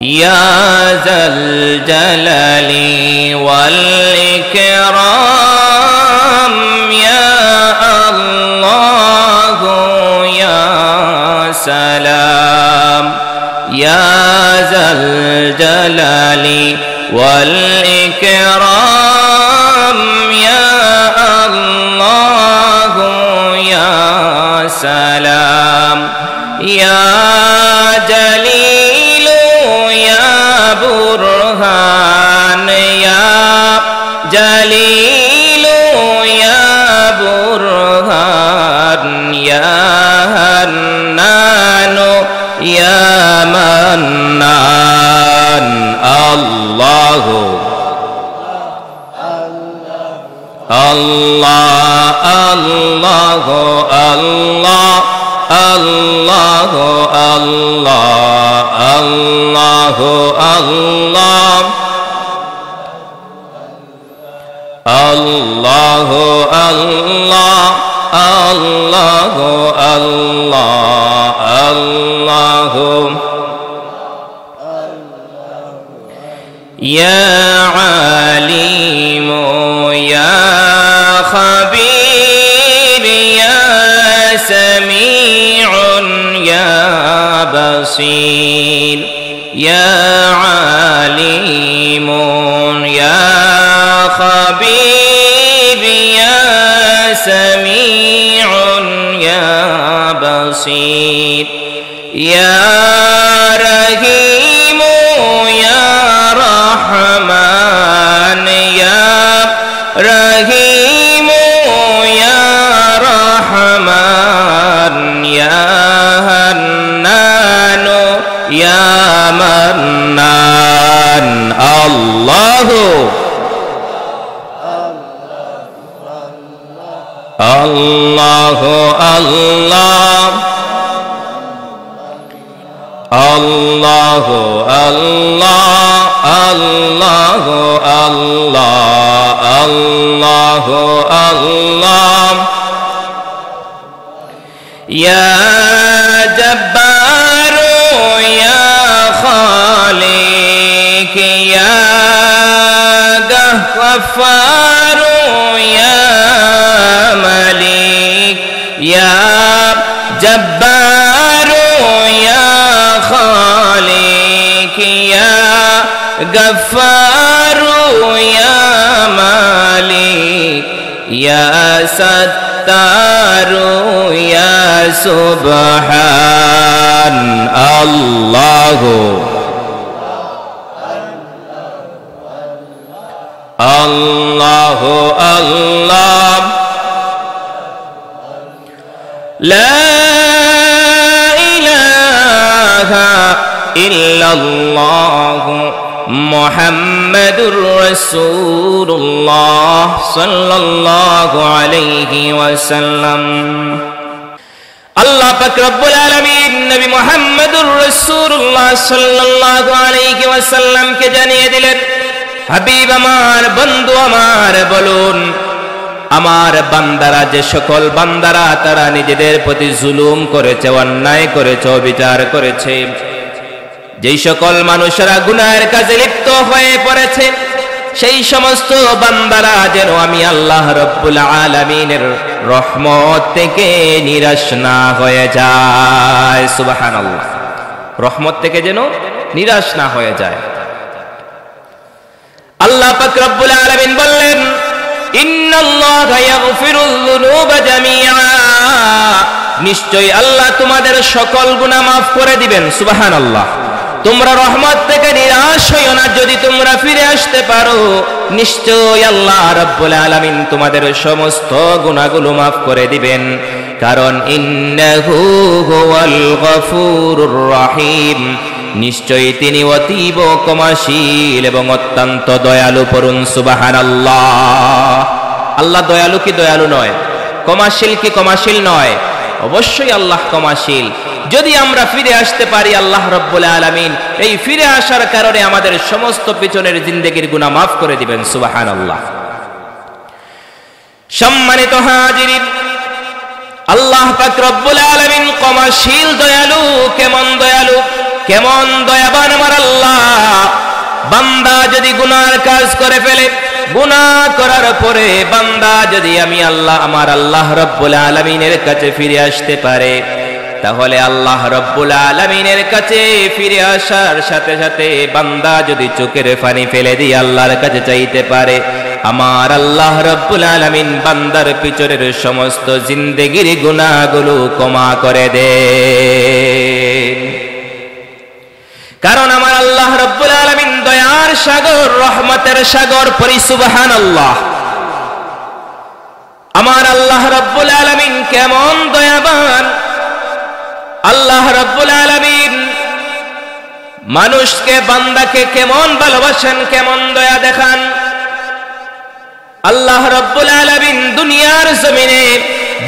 يا ذا الجلال والإكرام يا الله يا سلام يا ذا الجلال والإكرام يا الله يا سلام يا جليل يا برهان يا جليل يا برهان يا هنان يا منان الله الله الله الله الله الله الله الله الله الله الله الله يا عليم يا خبير يا سميع يا بصير يا عليم يا خبير يا سميع يا بصير يا رحيم يا رحمن يا رحيم يا رحمن يا هنان يا منان الله الله الله الله الله الله الله الله يا جبار يا خالق يا غفار يا ملك يا جبار يا خالق يا غفار يا مالك يا ستار يا سبحان الله الله الله لا إله إلا الله محمد رسول الله صلى الله عليه وسلم আল্লাহ পাক রব্বুল আলামিন নবী মুহাম্মদুর রাসূলুল্লাহ সাল্লাল্লাহু আলাইহি ওয়াসাল্লামকে জানিয়ে দিলেন, হাবিব আমার, বন্ধু আমার, বলুন আমার বান্দারা, যে সকল বান্দারা তারা নিজেদের প্রতি জুলুম করেছে, অন্যায় করেছে, অবিচার করেছে, যেই সকল মানুষেরা গুনাহের কাজে লিপ্ত হয়ে পড়েছে, সেই সমস্ত বান্দারা যেন আমি আল্লাহ রব্বুল আলামিনের রহমত থেকে নিরাশ না হয়ে যায়। সুবহানাল্লাহ, রহমত থেকে যেন নিরাশ না হয়ে যায়। আল্লাহ পাক রব্বুল আলামিন বললেন, ইন্নাল্লাহা ইয়াগফিরুয যুনুবা জামিআ, নিশ্চয়ই আল্লাহ তোমাদের সকল গুনাহ মাফ করে দিবেন। সুবহানাল্লাহ, তোমরা রহমত থেকে নিরাশ হইও না, যদি তোমরা ফিরে আসতে পারো নিশ্চয়ই আল্লাহ রাব্বুল আলামিন তোমাদের সমস্ত গুনাহগুলো মাফ করে দিবেন, কারণ ইন্নাহু হুয়াল গফুরুর রহিম, নিশ্চয়ই তিনি অতীব ক্ষমাশীল এবং অত্যন্ত দয়ালু। পড়ুন সুবহানাল্লাহ। আল্লাহ দয়ালু কি দয়ালু নয়? ক্ষমাশীল কি ক্ষমাশীল নয়? অবশ্যই আল্লাহ ক্ষমাশীল। যদি আমরা ফিরে আসতে পারি আল্লাহ রাব্বুল আলামিন এই ফিরে আসার কারণে আমাদের সমস্ত পিছনের জিন্দেগির গুনাহ মাফ করে দিবেন। সুবহানাল্লাহ। সম্মানিত হাজিরিন, আল্লাহ পাক রব্বুল আলামিন ক্ষমাশীল, দয়ালু। কেমন দয়ালু? কেমন দয়াবান আমার আল্লাহ। বান্দা যদি গুনার কাজ করে ফেলে, গুনাহ করার পরে বান্দা যদি আমি আল্লাহ আমার আল্লাহ রব্বুল আলামিনের কাছে ফিরে আসতে পারে, তাহলে আল্লাহ রব্বুল আলামিনের কাছে ফিরে আসার সাথে সাথে বান্দা যদি চোখের পানি ফেলে দিয়ে আল্লাহর কাছে চাইতে পারে, আমার আল্লাহ রব্বুল আলামিন বান্দার পিছনের সমস্ত জিন্দেগির গুনাহগুলো ক্ষমা করে দেন। কারণ আমার আল্লাহ রব্বুল আলামিন দয়ার সাগর, রহমতের সাগর। পড়ি সুবহানাল্লাহ। আমার আল্লাহ রব্বুল আলামিন কেমন দয়াবান। আল্লাহ রব্বুল আলামিন মানুষকে, বান্দাকে কেমন ভালোবাসেন, কেমন দয়া দেখান। আল্লাহ রব্বুল আলামিন দুনিয়ার জমিনে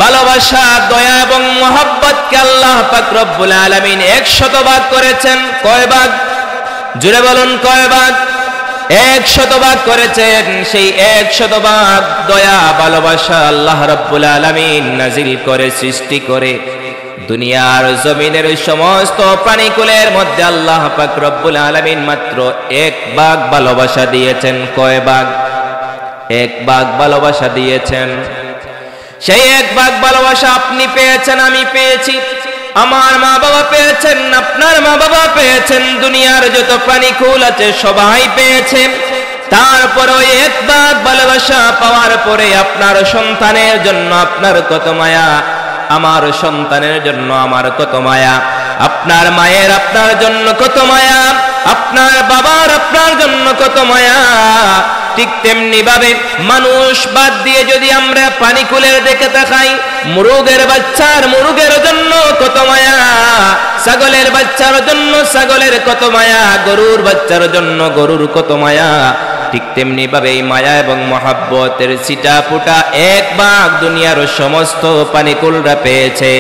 ভালোবাসা, দয়া এবং মহব্বতকে আল্লাহ পাক রব্বুল আলামিন 100 ভাগ করেছেন। কয় ভাগ? জোরে বলুন, কয় ভাগ? 100 ভাগ করেছেন। সেই 100 ভাগ দয়া, ভালোবাসা আল্লাহ রব্বুল আলামিন নাজিল করে, সৃষ্টি করে দুনিয়ার জমিনের সমস্ত প্রাণীকুলের মধ্যে আল্লাহ পাক রব্বুল আলামিন মাত্র 1 ভাগ ভালোবাসা দিয়েছেন। কয় ভাগ? 1 ভাগ ভালোবাসা দিয়েছেন। সেই 1 ভাগ ভালোবাসা আপনি পেয়েছেন, আমি পেয়েছি, আমার মা বাবা পেয়েছেন, আপনার মা বাবা পেয়েছেন, দুনিয়ার যত প্রাণীকুল আছে সবাই পেয়েছেন। তারপরে 1 ভাগ ভালোবাসা পাওয়ার পরে আপনার সন্তানের জন্য আপনার কত মায়া, আমার সন্তানের জন্য আমার কত মায়া, আপনার মায়ের আপনার জন্য কত মায়া, আপনার বাবার আপনার জন্য কত মায়া। ঠিক তেমনি ভাবে মানুষ বাদ দিয়ে যদি আমরা প্রাণীকুলের দিকে তাকাই, মুরগের বাচ্চার মুরগের জন্য কত মায়া, ছাগলের বাচ্চার জন্য ছাগলের কত মায়া, গরুর বাচ্চার জন্য গরুর কত মায়া। ঠিক তেমনি ভাবে এই মায়া এবং মহাব্বতের ছিটা ফুটা 1 ভাগ দুনিয়ার সমস্ত প্রাণীকুলরা পেয়েছে।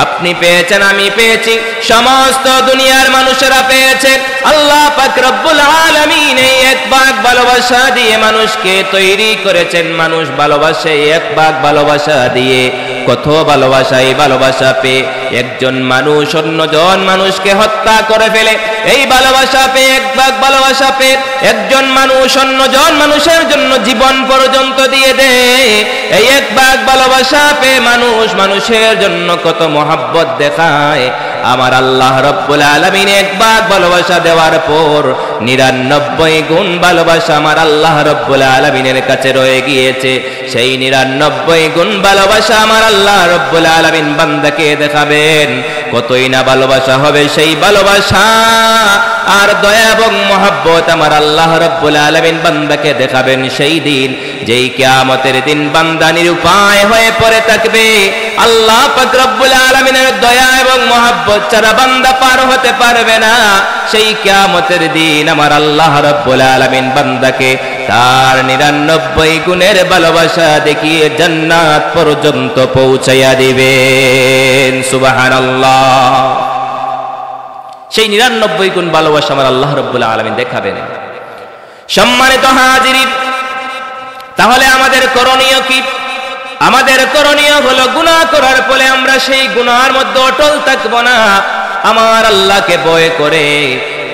আপনি পেয়েছেন, আমি পেয়েছি, সমস্ত দুনিয়ার মানুষেরা পেয়েছে। আল্লাহ পাক রব্বুল আলামিন এই 1 ভাগ ভালোবাসা দিয়ে মানুষকে তৈরি করেছেন। মানুষ ভালোবাসে 1 ভাগ ভালোবাসা দিয়ে। কত ভালোবাসা! এই ভালোবাসা পেয়ে একজন মানুষ অন্যজন মানুষকে হত্যা করে ফেলে। এই ভালোবাসা পেয়ে, 1 ভাগ ভালোবাসা পেয়ে একজন মানুষ অন্যজন মানুষের জন্য জীবন পর্যন্ত দিয়ে দেয়। এই 1 ভাগ ভালোবাসা পেয়ে মানুষ মানুষের জন্য কত মহব্বত দেখায়। আমার আল্লাহ রব্বুল আলামিন 1 ভাগ ভালোবাসা দেওয়ার পর 99 গুণ ভালোবাসা আমার আল্লাহ রব্বুল আলামিনের কাছে রয়ে গিয়েছে। সেই 99 গুণ ভালোবাসা আমার আল্লাহ রব্বুল আলামিন বান্দাকে দেখাবেন। কতই না ভালোবাসা হবে সেই ভালোবাসা আর দয়া এবং মহব্বত আমার আল্লাহ রব্বুল আলামিন বান্দাকে দেখাবেন সেই দিন, যেই কিয়ামতের দিন বান্দা নিরুপায় হয়ে পড়ে থাকবে। আল্লাহ পাক রব্বুল আলামিনের দয়া এবং মহব্বত ছাড়া বান্দা পার হতে পারবে না। সেই কিয়ামতের দিন আমার আল্লাহ রব্বুল আলামিন বান্দাকে তার 99 গুণের ভালোবাসা দেখিয়ে জান্নাত পর্যন্ত পৌঁছাইয়া দিবেন। সুবহানাল্লাহ। সেই 99 গুণ ভালোবাসা আমার আল্লাহ রব্বুল আলামিন দেখাবেন। সম্মানিত হাজিরিন, তাহলে আমাদের করণীয় কি? আমাদের করণীয় হলো গুনাহ করার ফলে আমরা সেই গুনাহের মধ্যে অটল থাকবো না। আমার আল্লাহকে ভয় করে,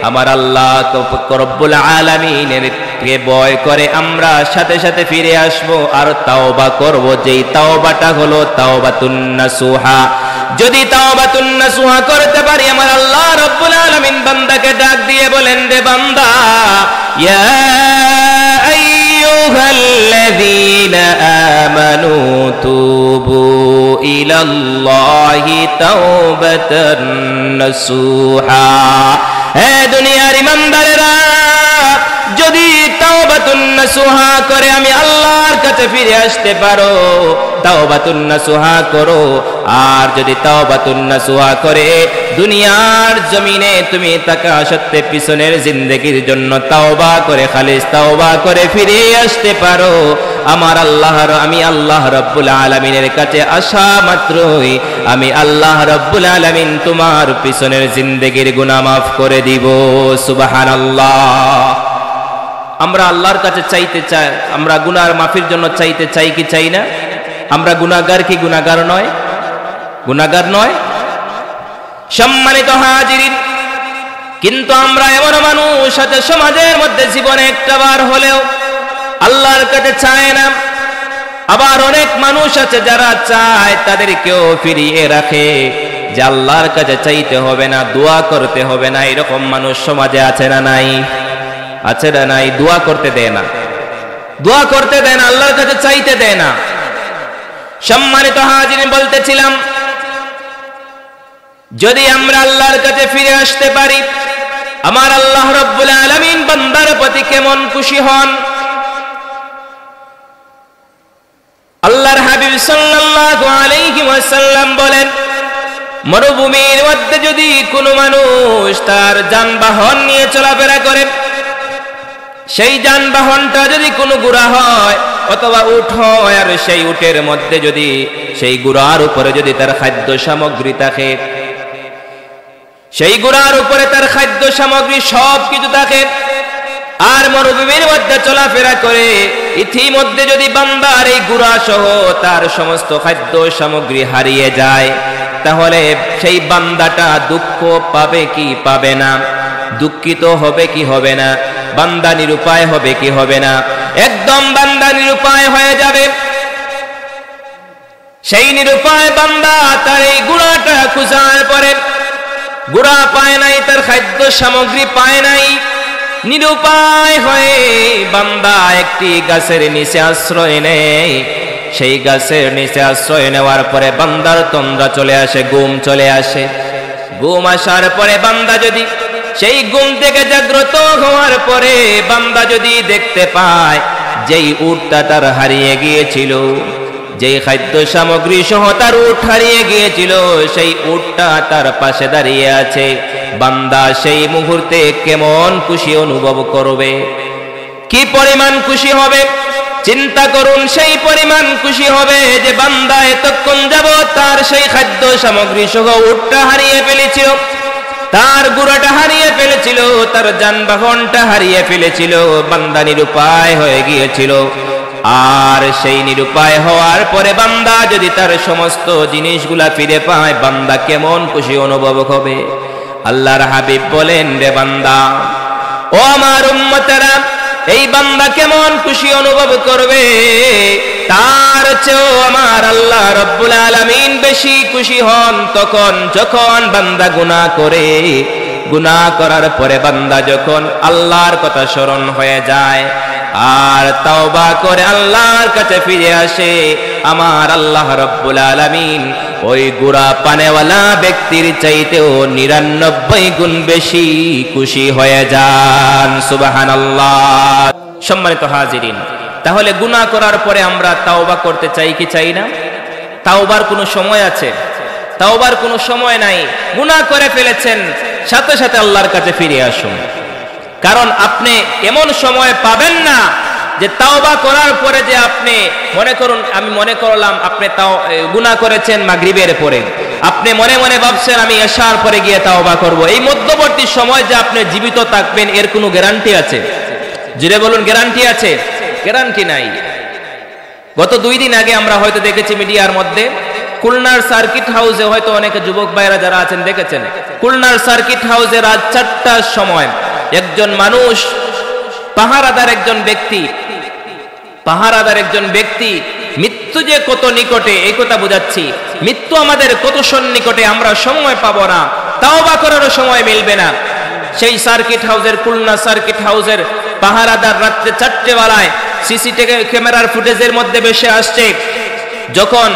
আমার আল্লাহ রব্বুল আলামিনের কে ভয় করে আমরা সাথে সাথে ফিরে আসবো আর তাওবা করব। যেই তাওবাটা হলো তাওবাতুন নাসুহা। যদি তাওবাতুন নাসুহা করতে পারি, আমার আল্লাহ রব্বুল আলামিন বান্দাকে ডাক দিয়ে বলেন, রে বান্দা, ইয়া আইয়ুহাল্লাযীনা আমানু তুবু ইলাল্লাহি তাওবাতান নাসুহা। হে দুনিয়ার ইমানদারেরা, যদি তাওবাতুন নাসুহা করে আমি আল্লাহর কাছে ফিরে আসতে পারো, তাওবাতুন নাসুহা করো। আর যদি তাওবাতুন নাসুহা করে দুনিয়ার জমিনে তুমি তাকা সত্যে পিছনের জিন্দেগির জন্য তাওবা করে, খালিস তাওবা করে ফিরে আসতে পারো, আমার আল্লাহর আমি আল্লাহ রব্বুল আলামিনের কাছে আসা মাত্রই আমি আল্লাহ রব্বুল আলামিন তোমার পিছনের জিন্দেগির গুনাহ মাফ করে দিব। সুবহানাল্লাহ। আমরা আল্লাহর কাছে চাইতে চাই, আমরা গুনার মাফির জন্য চাইতে চাই কি চাই না? আমরা গুনাহগার কি গুনাহগার নয়? গুনাহগার নয়? সম্মানিত হাজিরিন, কিন্তু আমরা এমন মানুষ আছে সমাজের মধ্যে জীবনে একটা বার হলেও আল্লাহর কাছে চায় না। আবার অনেক মানুষ আছে যারা চায় তাদেরকেও ফিরিয়ে রাখে যে আল্লাহর কাছে চাইতে হবে না, দোয়া করতে হবে না। এরকম মানুষ সমাজে আছে না নাই? আছে না নাই? দোয়া করতে দেয় না, দোয়া করতে দেয় না, আল্লাহর কাছে চাইতে দেয় না। সম্মানিত হাজিরিন, বলতেছিলাম যদি আমরা আল্লাহর কাছে ফিরে আসতে পারি, আমার আল্লাহ রাব্বুল আলামিন বান্দার প্রতি কেমন খুশি হন। আল্লাহর হাবিব সাল্লাল্লাহু আলাইহি ওয়াসাল্লাম বলেন, মরুভূমির মধ্যে যদি কোনো মানুষ তার যানবাহন নিয়ে চলাফেরা করে, সেই যানবাহনটা যদি কোনো ঘোড়া হয় অথবা উট হয়, আর সেই উটের মধ্যে যদি সেই ঘোড়ার উপরে যদি তার খাদ্য সামগ্রী থাকে, সেই ঘোড়ার উপরে তার খাদ্য সামগ্রী সব কিছু থাকে, আর মরুভূমির মধ্যে চলাফেরা করে, ইতিমধ্যে যদি বান্দার এই ঘোড়া সহ তার সমস্ত খাদ্য সামগ্রী হারিয়ে যায়, তাহলে সেই বান্দাটা দুঃখ পাবে কি পাবে না? দুঃখিত হবে কি হবে না? বান্দা নিরুপায় হবে কি হবে না? একদম বান্দা নিরুপায় হয়ে যাবে। সেই নিরুপায় বান্দা তার এই ঘোড়াটা খুঁজার পরে ঘোড়া পায় নাই, তার খাদ্য সামগ্রী পায় নাই, নিরুপায় হয়ে বান্দা একটি গাছের নিচে আশ্রয় নেয়। সেই গাছের নিচে আশ্রয় নেওয়ার পরে বান্দার তন্দ্রা চলে আসে, ঘুম চলে আসে। ঘুম আসার পরে বান্দা যদি সেই ঘুম থেকে জাগ্রত হওয়ার পরে বান্দা যদি দেখতে পায় যেই উটটা তার হারিয়ে গিয়েছিল, যেই খাদ্য সামগ্রী সহ তার উট হারিয়ে গিয়েছিল, সেই উটটা তার পাশে দাঁড়িয়ে আছে, বান্দা সেই মুহূর্তে কেমন খুশি অনুভব করবে, কি পরিমাণ খুশি হবে চিন্তা করুন। সেই পরিমাণ খুশি হবে যে বান্দা এতক্ষণ যাবত তার সেই খাদ্য সামগ্রী সহ উটটা হারিয়ে ফেলেছিল, তার ঘোড়াটা হারিয়ে ফেলেছিল, তার যানবাহনটা হারিয়ে ফেলেছিল, বান্দা নিরুপায় হয়ে গিয়েছিল। আর সেই নিরুপায় হওয়ার পরে বান্দা যদি তার সমস্ত জিনিসগুলা ফিরে পায়, বান্দা কেমন খুশি অনুভব হবে। আল্লাহর হাবিব বলেন, রে বান্দা, ও আমার উম্মতেরা, এই বান্দা কেমন খুশি অনুভব করবে, তার চেয়েও আমার আল্লাহ রাব্বুল আলামিন বেশি খুশি হন তখন যখন বান্দা গুনাহ করে। গুনাহ করার পরে বান্দা যখন আল্লাহর কথা স্মরণ হয়ে যায় আর তাওবা করে আল্লাহর কাছে ফিরে আসে, আমার আল্লাহ রাব্বুল আলামিন ওই গুড়া পানেওয়ালা ব্যক্তির চাইতেও 99 গুণ বেশি খুশি হয়ে যান। সুবহানাল্লাহ। সম্মানিত হাজিরিন, তাহলে গুনাহ করার পরে আমরা তাওবা করতে চাই কি চাই না? তাওবার কোনো সময় আছে? তাওবার কোনো সময় নাই। গুনাহ করে ফেলেছেন, সাথে সাথে আল্লাহর কাছে ফিরে আসুন। কারণ আপনি এমন সময় পাবেন না যে তাওবা করার পরে যে আপনি মনে করুন, আমি মনে করলাম আপনি গুনাহ করেছেন মাগরিবের পরে, আপনি মনে মনে ভাবছেন আমি এশার পরে গিয়ে তাওবা করব। এই মধ্যবর্তী সময় যে আপনি জীবিত থাকবেন এর কোনো গ্যারান্টি আছে? জুড়ে বলুন, গ্যারান্টি আছে? গ্যারান্টি নাই। গত 2 দিন আগে আমরা হয়তো দেখেছি মিডিয়ার মধ্যে, খুলনার সার্কিট হাউসে, হয়তো অনেকে যুবক ভাইরা যারা আছেন দেখেছেন, খুলনার সার্কিট হাউসে রাত 4টার সময় একজন মানুষ, পাহারাদার একজন ব্যক্তি, মৃত্যু যে কত নিকটে এই কথা বোঝাচ্ছি। মৃত্যু আমাদের কত সন্নিকটে, আমরা সময় পাবো না, তাওবা করারও সময় মিলবে না। সেই সার্কিট হাউসের, খুলনা সার্কিট হাউসের পাহারাদার রাত্রে 4টে বেলায় সিসিটিভি ক্যামেরার ফুটেজের মধ্যে ভেসে আসছে, যখন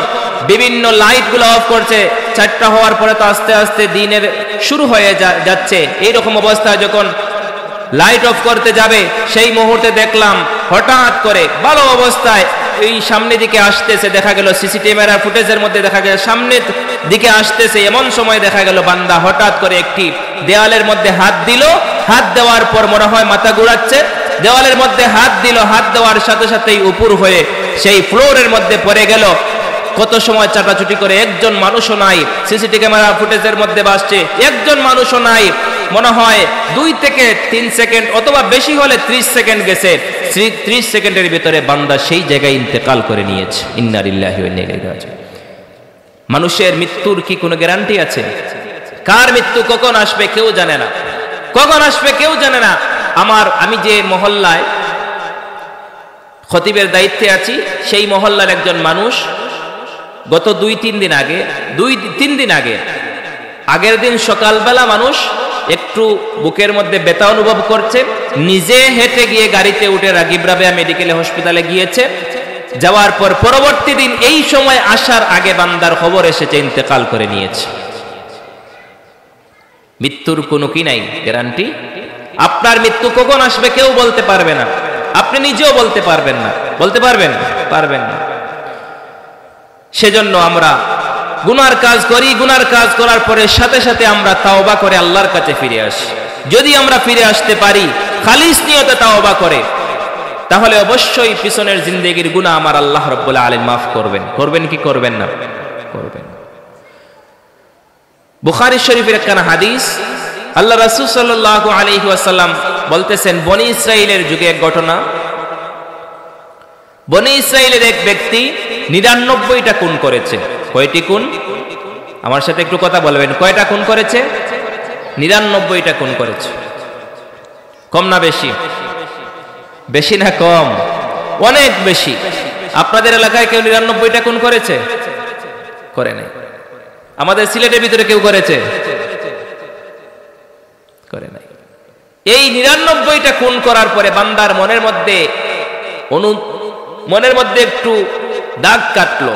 বিভিন্ন লাইটগুলো অফ করছে, 4টা হওয়ার পরে তো আস্তে আস্তে দিনের শুরু হয়ে যাচ্ছে, এইরকম অবস্থায় যখন লাইট অফ করতে যাবে সেই মুহূর্তে দেখলাম হঠাৎ করে ভালো অবস্থায় এই সামনে দিকে আসতেছে, দেখা গেল সিসিটিভি ক্যামেরার ফুটেজের মধ্যে দেখা গেল সামনের দিকে আসতেছে, এমন সময় দেখা গেল বান্দা হঠাৎ করে একটি দেওয়ালের মধ্যে হাত দিল, হাত দেওয়ার পর মনে হয় মাথা ঘুরাচ্ছে, দেওয়ালের মধ্যে হাত দিল, হাত দেওয়ার সাথে সাথেই উপর হয়ে সেই ফ্লোরের মধ্যে পড়ে গেল। কত সময় চাটাচুটি করে, একজন মানুষও নাই, সিসিটিভি ক্যামেরা ফুটেজের মধ্যে বাসছে, একজন মানুষও নাই। মনে হয় 2 থেকে 3 সেকেন্ড অথবা বেশি হলে 30 সেকেন্ড গেছে, 30 সেকেন্ডের ভিতরে বান্দা সেই জায়গায় ইন্তেকাল করে নিয়েছে। ইন্না লিল্লাহি ওয়া ইন্না ইলাইহি রাজিউন। মানুষের মৃত্যুর কি কোনো গ্যারান্টি আছে? কার মৃত্যু কখন আসবে কেউ জানে না। কখন আসবে কেউ জানে না। আমি যে মহল্লায় খতিবের দায়িত্বে আছি, সেই মহল্লার একজন মানুষ গত 2-3 দিন আগে আগের দিন সকালবেলা মানুষ একটু বুকের মধ্যে ব্যথা অনুভব করছে, নিজে হেঁটে গিয়ে গাড়িতে উঠে রাগিব রাবেয়া মেডিকেলে হসপিটালে গিয়েছে। যাওয়ার পর পরবর্তী দিন এই সময় আসার আগে বান্দার খবর এসেছে, ইন্তেকাল করে নিয়েছে। মৃত্যুর কোনো কি নাই, গ্যারান্টি। আপনার মৃত্যু কখন আসবে কেউ বলতে পারবে না, আপনি নিজেও বলতে পারবেন না। বলতে পারবেন না। সেজন্য আমরা গুনার কাজ করি, গুনার কাজ করার পরে সাথে সাথে আমরা তাওবা করে আল্লাহর কাছে ফিরে আসি। যদি আমরা ফিরে আসতে পারি খালিস নিয়তে তাওবা করে, তাহলে অবশ্যই পিছনের জিন্দেগির গুনাহ আমার আল্লাহ রাব্বুল আলামিন মাফ করবেন। করবেন কি করবেন না? করবেন। বুখারী শরীফের একখানা হাদিস, আল্লাহ রাসূল সাল্লাল্লাহু আলাইহি ওয়াসাল্লাম বলতেছেন, বনি ইসরাইলের যুগে এক ঘটনা। বনি ইসরাইলের এক ব্যক্তি 99টা খুন করেছে। কয়টি খুন? আমার সাথে একটু কথা বলবেন। কয়টা খুন করেছে? 99টা খুন করেছে। কম না বেশি? বেশি না কম? অনেক বেশি। আপনাদের এলাকায় কেউ 99টা খুন করেছে? করে নাই। আমাদের সিলেটের ভিতরে কেউ করেছে? করে নাই। এই 99টা খুন করার পরে বান্দার মনের মধ্যে একটু দাগ কাটলো,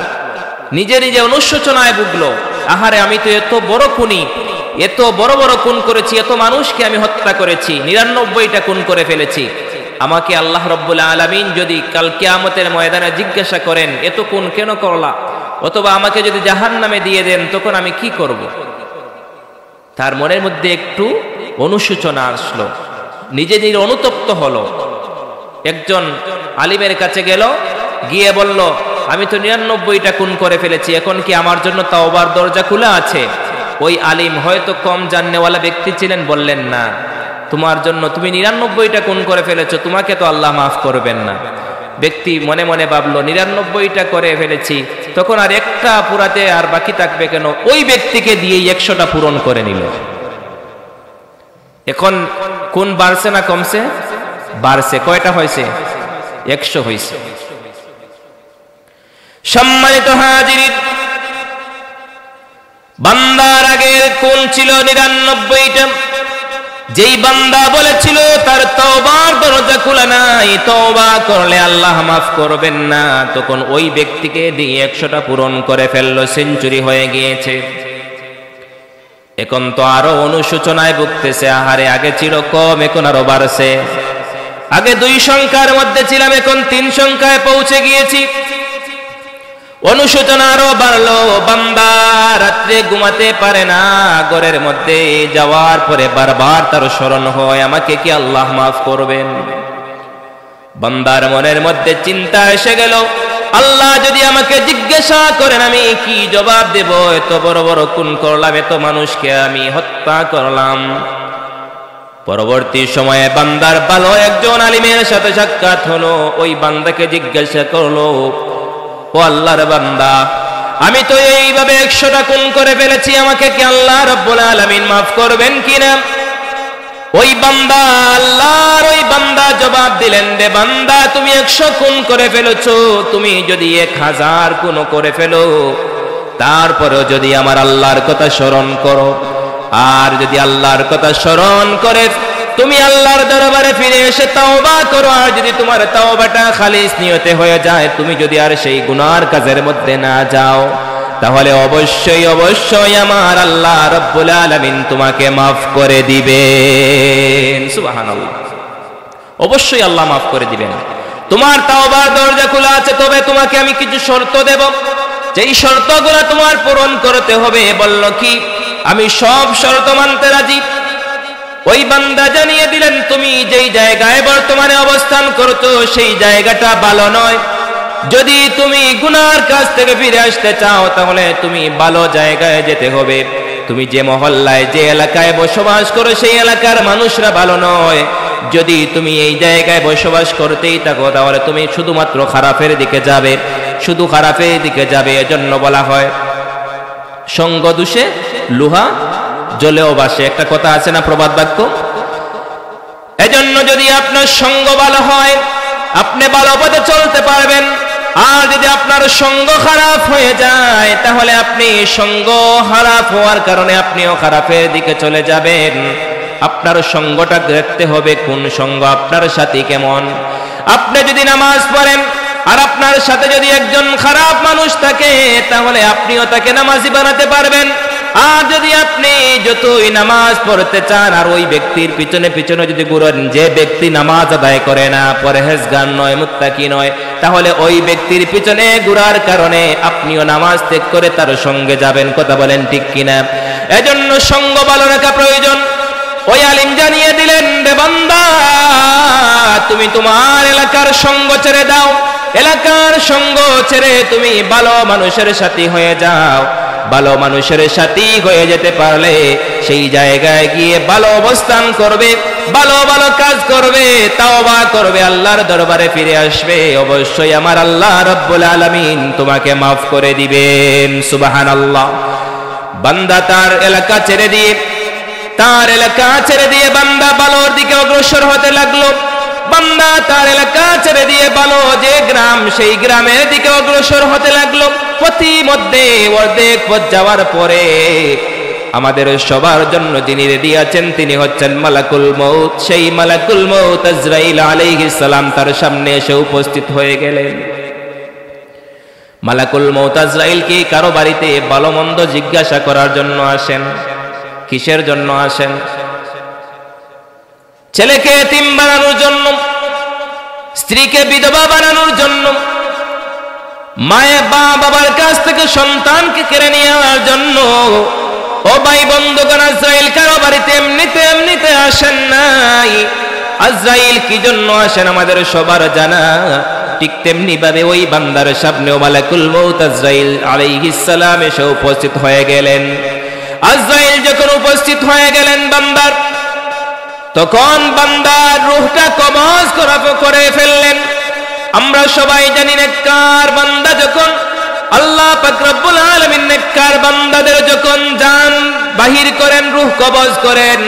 নিজে নিজে অনুশোচনায় ভুগলো। আহারে, আমি তো এত বড় খুনি, এত বড় বড় খুন করেছি, এত মানুষকে আমি হত্যা করেছি, 99টা খুন করে ফেলেছি। আমাকে আল্লাহ রাব্বুল আলামিন যদি কাল কিয়ামতের ময়দানে জিজ্ঞাসা করেন এত খুন কেন করলা, অথবা আমাকে যদি জাহান্নামে দিয়ে দেন, তখন আমি কি করব? তার মনের মধ্যে একটু অনুশোচনা আসলো, নিজে নিজে অনুতপ্ত হলো। একজন আলিমের কাছে গেল, গিয়ে বলল, আমি তো 99টা খুন করে ফেলেছি, এখন কি আমার জন্য তাওবার দরজা খোলা আছে? ওই আলিম হয়তো কম জাননেওয়ালা ব্যক্তি ছিলেন, বললেন, না, তোমার জন্য, তুমি 99টা খুন করে ফেলেছো, তোমাকে তো আল্লাহ মাফ করবেন না। ব্যক্তি মনে মনে ভাবলো, 99টা করে ফেলেছি, তখন আর একটা পুরাতে আর বাকি থাকবে কেন? ওই ব্যক্তিকে দিয়েই 100টা পূরণ করে নিল। এখন খুন বাড়ছে না কমছে? বাড়ছে। কয়টা হয়েছে? 100 হয়েছে। সম্মানিত হাজিরিন, বান্দার আগের খুন ছিল 99টা। যেই বান্দা বলেছিল তার তওবার দরজা খোলা নাই, তওবা করলে আল্লাহ মাফ করবেন না, তখন ওই ব্যক্তিকে দিয়ে 100টা পূরণ করে ফেললো, সেঞ্চুরি হয়ে গিয়েছে। এখন তো আরো অনুশোচনায় ভুগতেছে, আহারে, আগে ছিল কম, এখন আরো বাড়ছে। আগে 2 সংখ্যার মধ্যে ছিলাম, এখন 3 সংখ্যায় পৌঁছে গিয়েছি। অনুশোচনা আরো বাড়লো। বান্দা রাত্রে ঘুমাতে পারে না, ঘরের মধ্যে যাওয়ার পরে বারবার তার স্মরণ হয়, আমাকে কি আল্লাহ মাফ করবেন? বান্দার মনের মধ্যে চিন্তা এসে গেল, আল্লাহ যদি আমাকে জিজ্ঞাসা করেন আমি কি জবাব দেব? এত বড় বড় খুন করলাম, এত মানুষকে আমি হত্যা করলাম। পরবর্তী সময়ে বান্দার ভালো একজন আলিমের সাথে সাক্ষাৎ হলো। ওই বান্দাকে জিজ্ঞাসা করলো, ও আল্লাহর বান্দা, আমি তো এইভাবে 100টা খুন করে ফেলেছি, আমাকে কি আল্লাহ রাব্বুল আলামিন মাফ করবেন কিনা? ওই বান্দা, আল্লাহর ওই বান্দা জবাব দিলেন, রে বান্দা, তুমি 100 খুন করে ফেলেছো, তুমি যদি 1000 খুন করে ফেলো, তারপরেও যদি আমার আল্লাহর কথা স্মরণ করো, আর যদি আল্লাহর কথা স্মরণ করে তুমি আল্লাহর দরবারে ফিরে এসে তাওবা করো, আর যদি তোমার তাওবাটা খালিস নিয়তে হয়ে যায়, তুমি যদি আর সেই গুনার কাজের মধ্যে না যাও, তাহলে অবশ্যই অবশ্যই আমার আল্লাহ রাব্বুল আলামিন তোমাকে মাফ করে দিবেন। সুবহানাল্লাহ। অবশ্যই আল্লাহ মাফ করে দিবেন। তোমার তাওবার দরজা খোলা আছে, তবে তোমাকে আমি কিছু শর্ত দেব, যেই শর্তগুলো তোমার পূরণ করতে হবে। বলল কি? আমি সব শর্ত মানতে রাজি। ওই বান্দা জানিয়ে দিলেন, তুমি যেই জায়গায় বর্তমানে অবস্থান করছো সেই জায়গাটা ভালো নয়। যদি তুমি গুনার কাজ থেকে ফিরে আসতে চাও, তাহলে তুমি ভালো জায়গায় যেতে হবে। তুমি যে মহল্লায়, যে এলাকায় বসবাস করো, সেই এলাকার মানুষরা ভালো নয়। যদি তুমি এই জায়গায় বসবাস করতেই থাকো, তাহলে তুমি শুধুমাত্র খারাপের দিকে যাবে, শুধু খারাপের দিকে যাবে। এজন্য বলা হয়, সঙ্গ দোষে লোহা জ্বলেও বাসে। একটা কথা আছে না, প্রবাদ বাক্য? সঙ্গ ভালো হয় আপনি ভালো পথে চলতে পারবেন, আর যদি আপনার সঙ্গ খারাপ হয়ে যায় তাহলে আপনি সঙ্গ খারাপ হওয়ার কারণে আপনিও খারাপের দিকে চলে যাবেন। আপনার সঙ্গটা দেখতে হবে কোন সঙ্গ, আপনার সাথী কেমন। আপনি যদি নামাজ পড়েন আর আপনার সাথে যদি একজন খারাপ মানুষ থাকে তাহলে আপনিও তাকে নামাজি বানাতে পারবেন। আর যদি আপনি যতই নামাজ পড়তে চান আর ওই ব্যক্তির পিছনে পিছনে যদি ঘুরেন, যে ব্যক্তি নামাজ আদায় করে না, পরহেজগার নয়, মুত্তাকি নয়, তাহলে ওই ব্যক্তির পিছনে ঘোরার কারণে আপনিও নামাজ ত্যাগ করে তার সঙ্গে যাবেন। কথা বলেন ঠিক কিনা? এজন্য সঙ্গ ভালো রাখা প্রয়োজন। ওই আলিম জানিয়ে দিলেন, রে বান্দা তুমি তোমার এলাকার সঙ্গ ছেড়ে দাও, এলাকার সঙ্গ ছেড়ে তুমি ভালো মানুষের সাথী হয়ে যাও। ভালো মানুষের সাথী হয়ে যেতে পারলে সেই জায়গায় গিয়ে ভালো অবস্থান করবে, ভালো ভালো কাজ করবে, তাওবা করবে, আল্লাহর দরবারে ফিরে আসবে। অবশ্যই আমার আল্লাহ রাব্বুল আলামিন তোমাকে মাফ করে দিবেন। সুবহানাল্লাহ। বান্দা তার এলাকা ছেড়ে দিয়ে বান্দা ভালোর দিকে অগ্রসর হতে লাগলো। বান্দা তার এলাকা ছেড়ে দিয়ে ভালো যে গ্রাম, সেই গ্রামের দিকে অগ্রসর হতে লাগলো। পথিমধ্যে অর্ধেক পথ যাওয়ার পরে আমাদের সবার জন্য যিনি রেডি আছেন তিনি হচ্ছেন মালাকুল মউত। সেই মালাকুল মউত আজরাইল আলাইহিস সালাম তার সামনে এসে উপস্থিত হয়ে গেলেন। মালাকুল মউত আজরাইল কি কারো বাড়িতে ভালো মন্দ জিজ্ঞাসা করার জন্য আসেন? কিসের জন্য আসেন? ছেলেকে এতিম বানানোর জন্য, স্ত্রীকে বিধবা বানানোর জন্য, মায়ের বাবার কাছ থেকে সন্তানকে কেড়ে নেওয়ার জন্য। ও ভাই বন্ধুগণ, আজরাইল কারো বাড়িতে এমনিতে আসেন নাই। আজরাইল কি জন্য আসেন আমাদের সবার জানা। ঠিক তেমনি ভাবে ওই বান্দার সামনেও মালাকুল মউত আজরাইল আলাইহিস সালাম এসে উপস্থিত হয়ে গেলেন। আজরাইল যখন উপস্থিত হয়ে গেলেন বান্দার, তখন বান্দার রূহটা কবজ করে ফেললেন। আমরা সবাই জানি নেককার বান্দা যখন আল্লাহ পাক রব্বুল আলামিন নেককার বান্দাদের যখন জান বাহির করেন, রূহ কবজ করেন,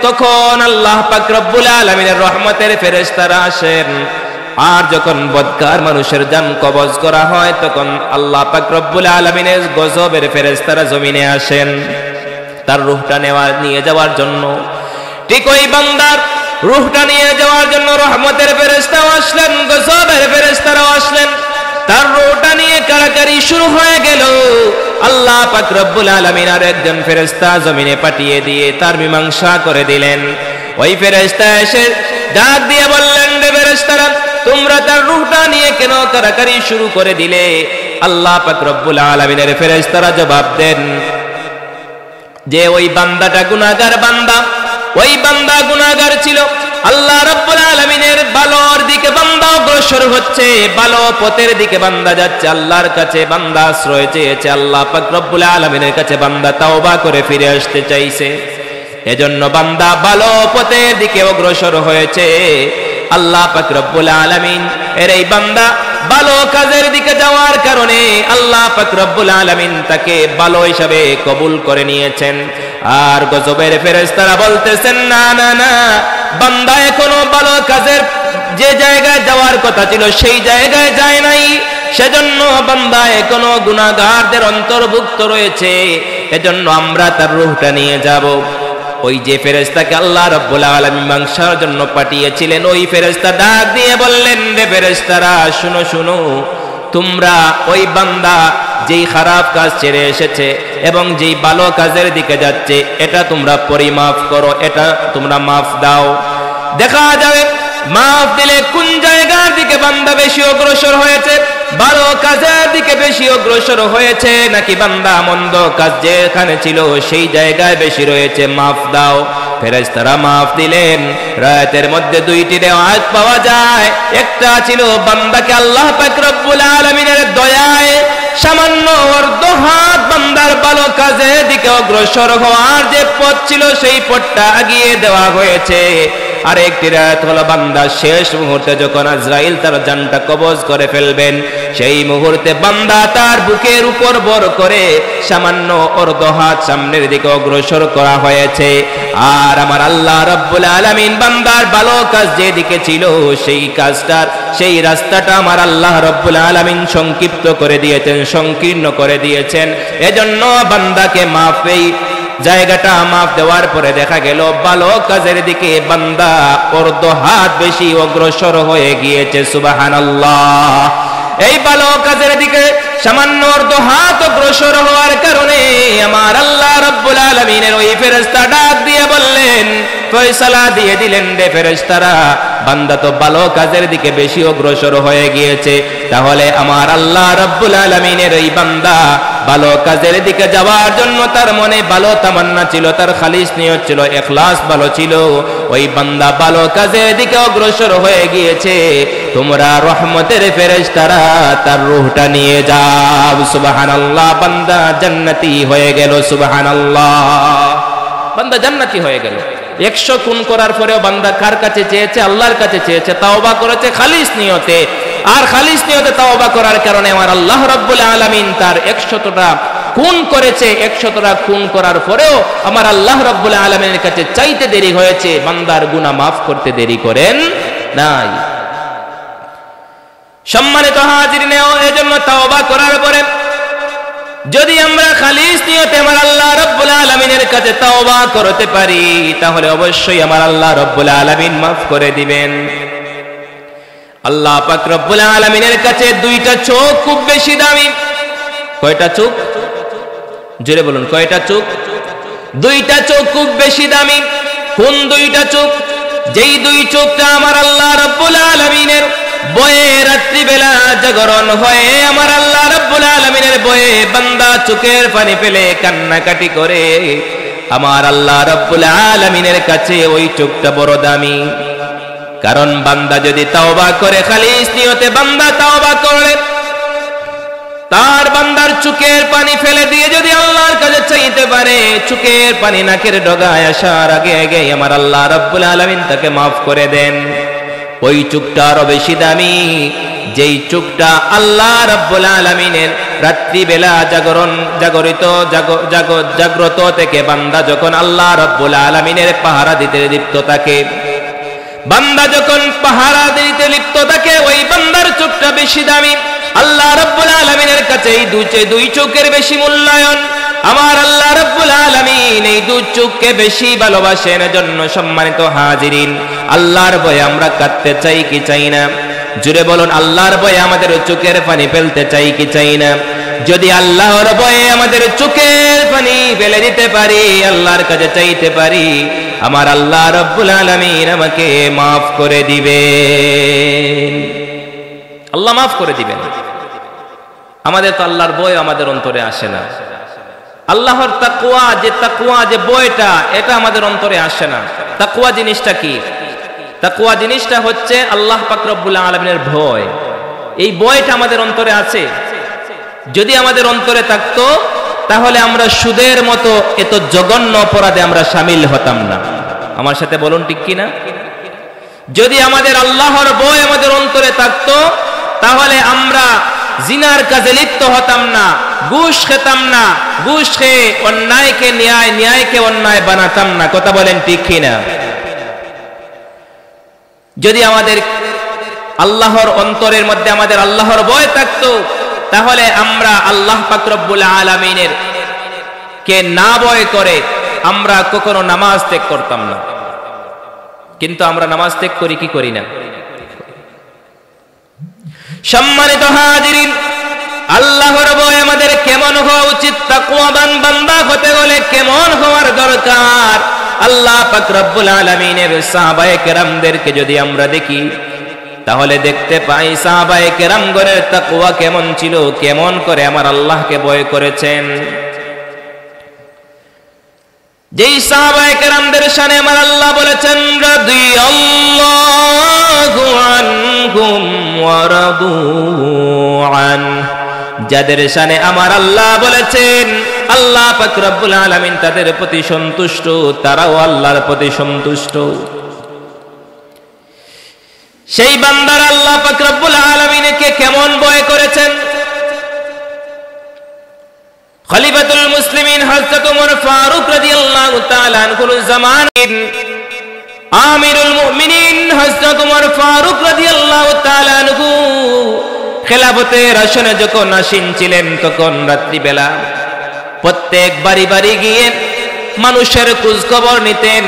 তখন আল্লাহ পাক রব্বুল আলামিনের রহমতের ফেরেশতারা আসেন। আর যখন বদকার মানুষের জান কবজ করা হয় তখন আল্লাহ পাক রব্বুল আলামিনের গজবের ফেরেশতারা জমিনে আসেন তার রূহটা নিয়ে যাওয়ার জন্য। ঠিক ওই বান্দার রূহটা নিয়ে যাওয়ার জন্য রহমতের ফেরেশতাও আসলেন, গজবের ফেরেশতারাও আসলেন। তার রূহটা নিয়ে কাড়াকাড়ি শুরু হয়ে গেল। আল্লাহ পাক রব্বুল আলামিন আর একজন ফেরেশতা জমিনে পাঠিয়ে দিয়ে তার মীমাংসা করে দিলেন। ওই ফেরেশতা এসে ডাক দিয়ে বললেন, রে ফেরেশতারা, তোমরা তার রূহটা নিয়ে কেন কাড়াকাড়ি শুরু করে দিলে? আল্লাহ পাক রব্বুল আলামিনের ফেরেশতারা জবাব দেন যে ওই বান্দাটা গুনাহগার বান্দা, ওই বান্দা গুনাহগার ছিল। আল্লাহ রাব্বুল আলামিনের ভালোর দিকে বান্দা অগ্রসর হচ্ছে, ভালো পথের দিকে বান্দা যাচ্ছে, আল্লাহর কাছে বান্দা আশ্রয় চেয়েছে, আল্লাহ পাক রব্বুল আলামিনের কাছে বান্দা তাওবা করে ফিরে আসতে চাইছে। এজন্য বান্দা ভালো পথের দিকে অগ্রসর হয়েছে। আল্লাহ পাক রব্বুল আলামিন এর এই বান্দা ভালো কাজের দিকে যাওয়ার কারণে আল্লাহ পাক রব্বুল আলামিন তাকে ভালো হিসাবে কবুল করে নিয়েছেন। আর গজবের ফেরেশতারা বলতেছেন, না না না, বান্দা এখনো ভালো কাজের যে জায়গায় যাওয়ার কথা ছিল সেই জায়গায় যায় নাই, সেজন্য বান্দা এখনো গুনাহগারদের অন্তর্ভুক্ত রয়েছে। এজন্য আমরা তার রূহটা নিয়ে যাব। ওই যে ফেরেশতাকে আল্লাহ রাব্বুল আলামিন মীমাংসার জন্য পাঠিয়েছিলেন, ওই ফেরেশতা ডাক দিয়ে বললেন, রে ফেরেশতারা, শুনো শুনো, তোমরা ওই বান্দা যেই খারাপ কাজ ছেড়ে এসেছে এবং যেই ভালো কাজের দিকে যাচ্ছে এটা তোমরা পরিমাপ করো, এটা তোমরা মাফ দাও। দেখা যাবে মাফ দিলে কোন জায়গার দিকে বান্দা বেশি অগ্রসর হয়েছে, ভালো কাজের দিকে বেশি অগ্রসর হয়েছে নাকি বান্দা মন্দ কাজ যেখানে ছিল সেই জায়গায় বেশি রয়েছে, মাফ দাও। ফেরেশতারা মাফ দিলেন। রায়াতের মধ্যে দুইটি রিওয়ায়াত পাওয়া যায়। একটা ছিল বান্দাকে আল্লাহ পাক রব্বুল আলামিনের দয়ায় সামান্য অর্ধ হাত বান্দার ভালো কাজের দিকে অগ্রসর হওয়ার যে পথ ছিল সেই পথটা আগিয়ে দেওয়া হয়েছে। আরেকটি রাত হলো বান্দা শেষ মুহূর্তে যখন আজরাইল তার জানটা কবজ করে ফেলবেন, সেই মুহূর্তে বান্দা তার বুকের উপর ভর করে সামান্য অর্ধ হাত সামনের দিকে অগ্রসর করা হয়েছে। আর আমার আল্লাহ রাব্বুল আলামিন বান্দার ভালো কাজ যেদিকে ছিল সেই কাজটার সেই রাস্তাটা আমার আল্লাহ রাব্বুল আলামিন সংক্ষিপ্ত করে দিয়েছেন, সংকীর্ণ করে দিয়েছেন। এজন্য বান্দাকে মাফেই জায়গাটা মাফ দেওয়ার পরে দেখা গেল ভালো কাজের দিকে বান্দা অর্ধ হাত বেশি অগ্রসর হয়ে গিয়েছে। সুবহানাল্লাহ। এই ভালো কাজের দিকে সামান্য অর্ধ হাত অগ্রসর হওয়ার কারণে আমার আল্লাহ রাব্বুল আলামিনের ওই ফেরেশতা ডাক দিয়ে বললেন, ফয়সালা দিয়ে দিলেন, রে ফেরেশতারা, বান্দা তো ভালো কাজের দিকে বেশি অগ্রসর হয়ে গিয়েছে, তাহলে আমার আল্লাহ রাব্বুল আলামিনের এই বান্দা ভালো কাজের দিকে যাওয়ার জন্য তার মনে ভালো তামান্না ছিল, তার খালিস নিয়ত ছিল, ইখলাস ভালো ছিল, ওই বান্দা ভালো কাজের দিকে অগ্রসর হয়ে গিয়েছে, তোমরা রহমতের ফেরেশতারা তার রূহটা নিয়ে যাও। সুবহানাল্লাহ। বান্দা জান্নাতি হয়ে গেল। সুবহানাল্লাহ। বান্দা জান্নাতি হয়ে গেল। 100 খুন করার পরেও বান্দা কার কাছে চেয়েছে? আল্লাহর কাছে চেয়েছে, তাওবা করেছে খালিস নিয়তে। আর খালিস নিয়তে তাওবা করার কারণে আমার আল্লাহ রাব্বুল আলামিন তার 100টা খুন করেছে। 100টা খুন করার পরেও আমার আল্লাহ রাব্বুল আলামিনের কাছে চাইতে দেরি হয়েছে, বান্দার গুনাহ মাফ করতে দেরি করেন নাই। সম্মানিত হাজিরিনেও, এজন্য তাওবা করার পরে যদি আমরা খালিস নিয়তে আমার আল্লাহ রাব্বুল আলামিনের কাছে তাওবা করতে পারি, তাহলে অবশ্যই আমার আল্লাহ রাব্বুল আলামিন মাফ করে দিবেন। আল্লাহ পাক রব্বুল আলামিনের কাছে 2টা চোখ খুব বেশি দামি। কয়টা চোখ? জোরে বলুন, কয়টা চোখ? 2টা চোখ খুব বেশি দামি। কোন 2টা চোখ? যেই 2 চোখটা আমার আল্লাহ রাব্বুল আলামিনের বয়ে রাত্রিবেলা জাগরণ হয়ে আমার আল্লাহ রাব্বুল আলামিনের বয়ে বান্দা চোখের পানি ফেলে কান্নাকাটি করে, আমার আল্লাহ রাব্বুল আলামিনের কাছে ওই চোখটা বড় দামি। কারণ বান্দা যদি তাওবা করে, খালিস নিয়তে বান্দা তাওবা করে, তার বান্দার চোখের পানি ফেলে দিয়ে যদি আল্লাহর কাছে চাইতে পারে, চোখের পানি নাকের ডগায় আসার আগে আগে আমার আল্লাহ রাব্বুল আলামিন তাকে মাফ করে দেন। ওই চোখটা আরো বেশি দামি, যেই চোখটা আল্লাহ রাব্বুল আলামিনের রাত্রিবেলা জাগ্রত থেকে বান্দা যখন আল্লাহ রাব্বুল আলামিনের পাহারা দিতে লিপ্ত থাকে, বান্দা যখন পাহারা দিতে লিপ্ত থাকে, ওই বান্দার চোখটা বেশি দামি। আল্লাহ রাব্বুল আলামিনের কাছে এই 2 চোখের বেশি মূল্যায়ন। আমার আল্লাহ রাব্বুল আলামিন এই 2 চোখকে বেশি ভালোবাসেন। এজন্য সম্মানিত হাজিরিন, আল্লাহর ভয়ে আমরা কাঁদতে চাই কি চাই না? জুড়ে বলুন, আল্লাহর ভয়ে আমাদের চোখের পানি ফেলতে চাই কি চাই না? যদি আল্লাহর ভয়ে আমাদের চোখের পানি ফেলে দিতে পারি, আল্লাহর কাছে চাইতে পারি, আমার আল্লাহ রাব্বুল আলামিন আমাকে মাফ করে দিবেন। আল্লাহ মাফ করে দিবেন। আমাদের তো আল্লাহর ভয় আমাদের অন্তরে আসে না। আল্লাহর তাকওয়া যে ভয়টা, এটা আমাদের অন্তরে আসে না। তাকওয়া জিনিসটা কি? তাকওয়া জিনিসটা হচ্ছে আল্লাহ পাক রব্বুল আলামিনের ভয়। এই ভয়টা আমাদের অন্তরে আছে। যদি আমাদের অন্তরে থাকতো, তাহলে আমরা সুদের মতো এত জঘন্য অপরাধে আমরা শামিল হতাম না। আমার সাথে বলুন, ঠিক কিনা? যদি আমাদের আল্লাহর ভয় আমাদের অন্তরে থাকতো, তাহলে আমরা জিনার কাজে লিপ্ত হতাম না, ঘুষ খেতাম না, ঘুষ খেয়ে অন্যায়কে ন্যায়, ন্যায়কে অন্যায় বানাতাম না। কথা বলেন, ঠিক কিনা? যদি আমাদের আল্লাহর অন্তরের মধ্যে আমাদের আল্লাহর ভয় থাকতো, তাহলে আমরা আল্লাহ পাক রব্বুল আলামিনের কে না ভয় করে আমরা কখনো নামাজ ত্যাগ করতাম না। কিন্তু আমরা নামাজ ত্যাগ করি কি করি না? সম্মানিত হাজিরিন, আল্লাহর ভয় আমাদের কেমন হওয়া উচিত? তাকওয়াবান বান্দা হতে হলে কেমন হওয়ার দরকার? আল্লাহ পাক রব্বুল আলামিনের সাহাবায়ে কেরামদেরকে যদি আমরা দেখি, তাহলে দেখতে পাই সাহাবায়ে কেরামগণের তাকওয়া কেমন ছিল, কেমন করে আমার আল্লাহকে ভয় করেছেন। যেই সাহাবায়ে কেরামদের শানে আমার আল্লাহ বলেছেন, রাদিয়াল্লাহু আনহুম ওয়া রাদু আন, যাদের শানে আমার আল্লাহ বলেছেন আল্লাহ পাক রব্বুল আলামিন তাদের প্রতি সন্তুষ্ট, তারাও আল্লাহর প্রতি সন্তুষ্ট। সেই বান্দার আল্লাহ পাক রব্বুল আলামিনকে কেমন ভয় করেছেন? খলিফাতুল মুসলিমিন হযরত ওমর ফারুক রাদিয়াল্লাহু তাআলা আনহুর জামানায় আমিরুল মুমিনিন হযরত ওমর ফারুক রাদিয়াল্লাহু তাআলা আনহু খেলাফতের আসনে যখন আসীন ছিলেন, তখন রাত্রিবেলা প্রত্যেক বাড়ি বাড়ি গিয়ে মানুষের খোঁজ খবর নিতেন।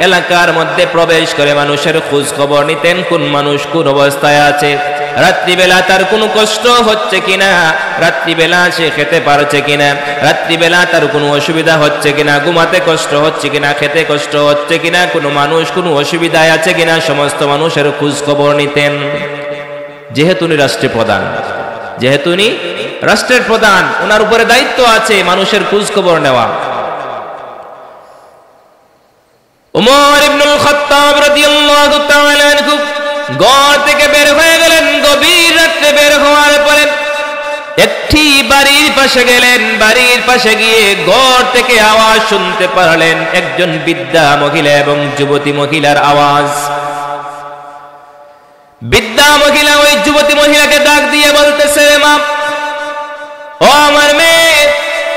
এলাকার মধ্যে প্রবেশ করে মানুষের খোঁজ খবর নিতেন, কোন মানুষ কোন অবস্থায় আছে, রাত্রিবেলা তার কোনো কষ্ট হচ্ছে কিনা, রাত্রিবেলা সে খেতে পারছে কিনা, রাত্রিবেলা তার কোনো অসুবিধা হচ্ছে কিনা, ঘুমাতে কষ্ট হচ্ছে কিনা, খেতে কষ্ট হচ্ছে কিনা, কোনো মানুষ কোনো অসুবিধায় আছে কিনা, সমস্ত মানুষের খোঁজ খবর নিতেন। যেহেতু উনি রাষ্ট্রের প্রধান, যেহেতু উনি রাষ্ট্রের প্রধান, ওনার উপরে দায়িত্ব আছে মানুষের খোঁজ খবর নেওয়া। উমর ইবনুল খাত্তাব রাদিয়াল্লাহু তাআলা আনহু ঘর থেকে বের হয়ে গেলেন। গভীর রাতে বের হওয়ার পরে একটি বাড়ির পাশে গেলেন। বাড়ির পাশে গিয়ে ঘর থেকে আওয়াজ শুনতে পারলেন, একজন বৃদ্ধা মহিলা এবং যুবতী মহিলার আওয়াজ। বৃদ্ধা মহিলা ওই যুবতী মহিলাকে ডাক দিয়ে বলতেছে, মা, ও আমার মেয়ে,